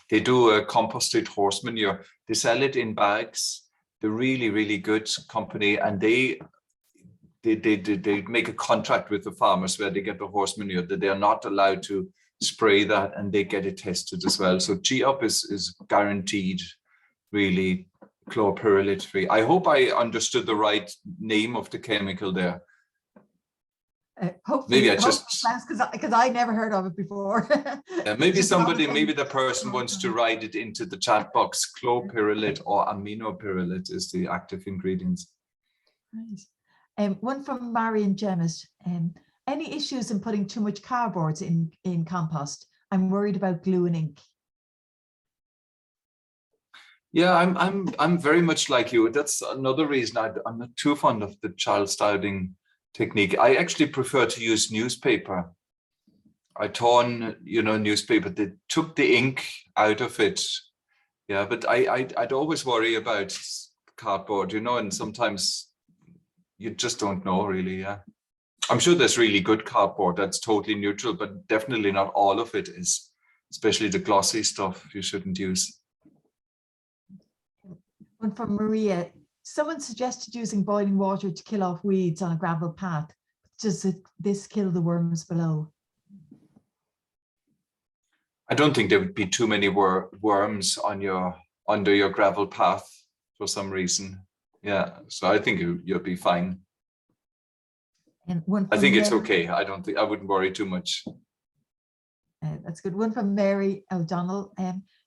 They do a composted horse manure. They sell it in bags. They're really, really good company, and they make a contract with the farmers where they get the horse manure that they are not allowed to spray that, and they get it tested as well. So GEEUP is guaranteed really chlorpyrrolid free. I hope I understood the right name of the chemical there. Hopefully, maybe I just because I never heard of it before. Yeah, maybe maybe the person wants to write it into the chat box. Chlorpyrrolid or aminopyrrolid is the active ingredients. Nice. One from Marion Gemmis. Any issues in putting too much cardboards in compost? I'm worried about glue and ink. Yeah, I'm very much like you. That's another reason I'm not too fond of the child stouting technique. I actually prefer to use newspaper. I torn, you know, newspaper. They took the ink out of it. Yeah, but I'd always worry about cardboard, you know, and sometimes you just don't know really. Yeah, I'm sure there's really good cardboard that's totally neutral, but definitely not all of it is, especially the glossy stuff you shouldn't use. One from Maria. Someone suggested using boiling water to kill off weeds on a gravel path. Does this kill the worms below? I don't think there would be too many worms on under your gravel path for some reason. Yeah, so I think you'll be fine. And one I think it's okay. I wouldn't worry too much. That's good. One from Mary O'Donnell.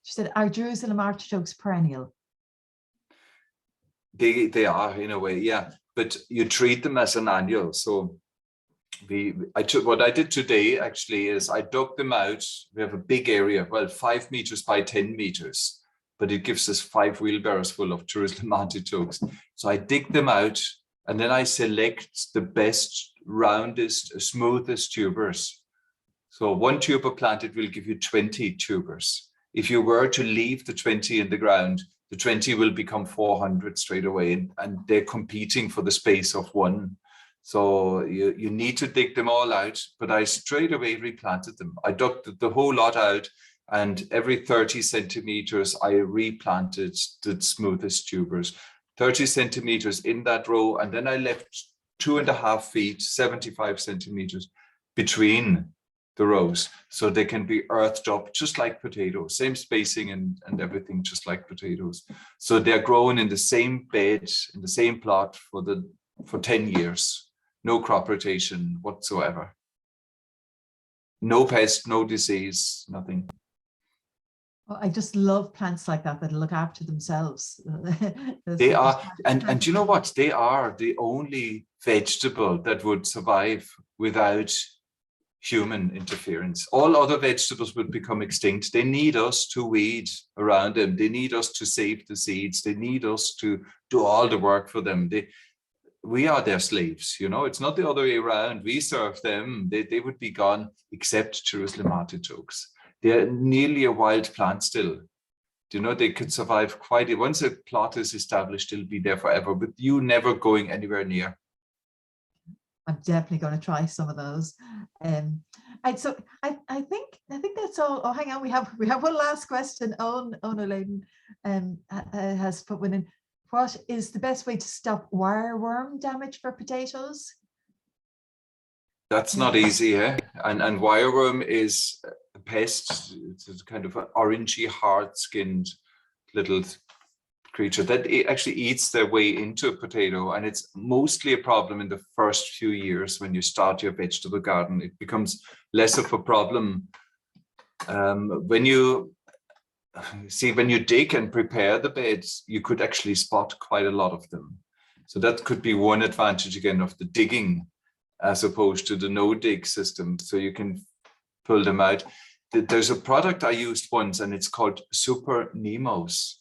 She said, "Are Jerusalem artichokes perennial?" They are in a way, yeah. But you treat them as an annual. So what I did today actually is I dug them out. We have a big area, well, 5 meters by 10 meters, but it gives us 5 wheelbarrows full of Jerusalem artichokes. So I dig them out, and then I select the best, roundest, smoothest tubers. So 1 tuber planted will give you 20 tubers. If you were to leave the 20 in the ground, the 20 will become 400 straight away, and they're competing for the space of 1. So you need to dig them all out, but I straight away replanted them. I dug the whole lot out, and every 30 centimeters, I replanted the smoothest tubers, 30 centimeters in that row. And then I left 2.5 feet, 75 centimeters between the rows, so they can be earthed up just like potatoes, same spacing and everything, just like potatoes. So they're grown in the same bed, in the same plot for 10 years, no crop rotation whatsoever. No pest, no disease, nothing. Oh, I just love plants like that that look after themselves. They are, and you know what? They are the only vegetable that would survive without human interference. All other vegetables would become extinct. They need us to weed around them. They need us to save the seeds. They need us to do all the work for them. We are their slaves, you know. It's not the other way around. We serve them. They would be gone, except Jerusalem artichokes. They're nearly a wild plant still. You know, they could survive quite. Once a plot is established, it'll be there forever, but you never going anywhere near. I'm definitely going to try some of those. And so I think that's all. Oh, hang on, we have one last question. Ona Laiten has put one in. What is the best way to stop wireworm damage for potatoes? That's not easy, eh? And wireworm is a pest. It's a kind of an orangey, hard-skinned little creature that actually eats their way into a potato, and it's mostly a problem in the first few years when you start your vegetable garden. It becomes less of a problem when you dig and prepare the beds. You could actually spot quite a lot of them. So that could be one advantage again of the digging as opposed to the no-dig system. So you can pull them out. There's a product I used once, and it's called Super Nemos.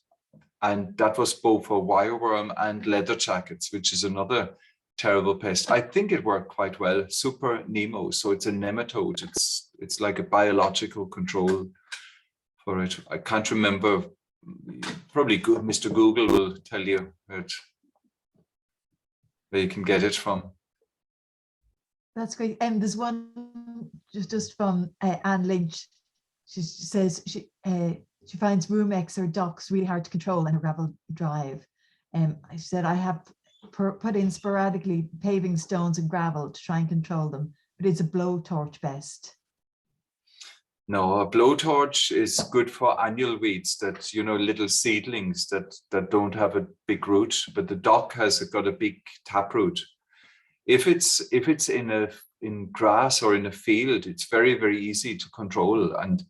And that was both for wireworm and leather jackets, which is another terrible pest. I think it worked quite well. Super Nemo. So it's a nematode. It's like a biological control for it. I can't remember. Probably Mr. Google will tell you where you can get it from. That's great. And there's one just from Anne Lynch. She says she finds Rumex or ducks really hard to control in a gravel drive. I said I have put in sporadically paving stones and gravel to try and control them, but it's a blowtorch best. No, a blowtorch is good for annual weeds, that, you know, little seedlings that don't have a big root, but the dock has got a big taproot. If it's in grass or in a field, it's very, very easy to control. And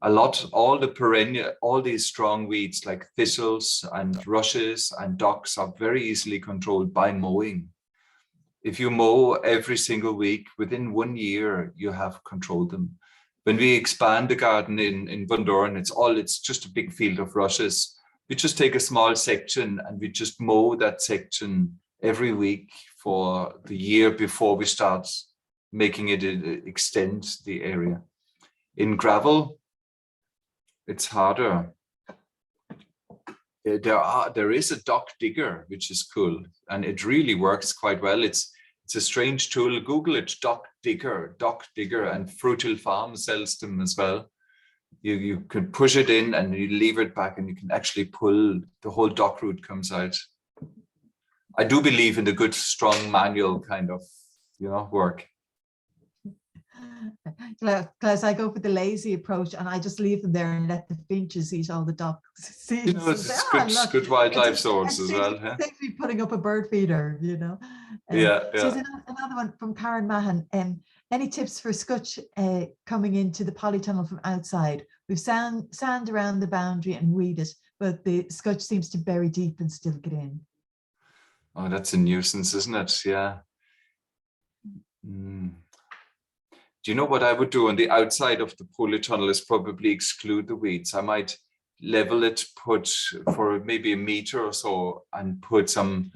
all these strong weeds like thistles and rushes and docks are very easily controlled by mowing. If you mow every single week, within 1 year, you have controlled them. When we expand the garden in Bundoran, it's just a big field of rushes. We just take a small section and we just mow that section every week for the year before we start making it extend the area. In gravel, it's harder. There is a dock digger, which is cool, and it really works quite well. It's a strange tool. Google it, dock digger, and Fruital Farm sells them as well. You can push it in and you leave it back, and you can actually pull the whole dock root comes out. I do believe in the good, strong manual kind of, work. Klaus, I go for the lazy approach, and I just leave them there and let the finches eat all the duck seeds. It's good wildlife source as well. It seems to be putting up a bird feeder, Yeah. So there's another one from Karen Mahan. Any tips for scutch coming into the polytunnel from outside? We've sand around the boundary and weed it, but the scutch seems to bury deep and still get in. Oh, that's a nuisance, isn't it? Yeah. Do you know what I would do on the outside of the polytunnel is probably exclude the weeds. I might level it, put for maybe a meter or so, and put some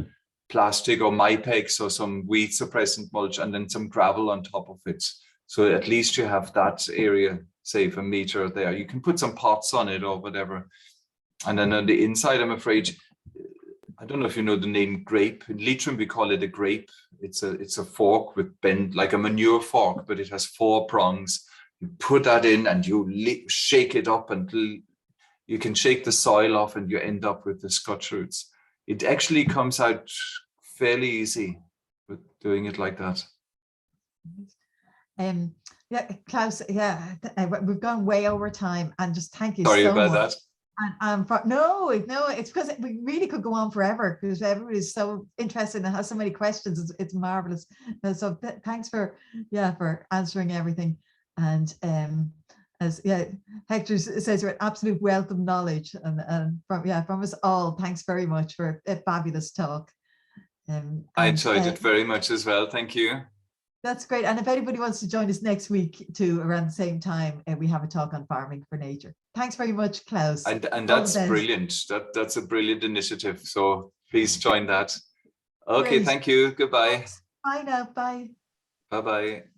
plastic or Mypex or some weed suppressant mulch, and then some gravel on top of it. So at least you have that area, say, a meter there. You can put some pots on it or whatever. And then on the inside, I'm afraid, I don't know if you know the name grape. In Leitrim, we call it a grape. It's a fork with bend, like a manure fork, but it has 4 prongs. You put that in and you shake it up until you can shake the soil off, and you end up with the scotch roots. It actually comes out fairly easy with doing it like that. Yeah, Klaus, we've gone way over time, and just thank you so much. Sorry about that. And no, it's because we really could go on forever, because everybody's so interested and has so many questions. It's marvelous. So thanks for answering everything. And as Hector says, you're an absolute wealth of knowledge, and from us all, thanks very much for a fabulous talk. I enjoyed it very much as well. Thank you. That's great. And if anybody wants to join us next week too, around the same time, we have a talk on farming for nature. Thanks very much, Klaus. And that's brilliant. That's a brilliant initiative. So please join that. Okay, Great. thank you. Goodbye. Thanks. Bye now. Bye. Bye-bye.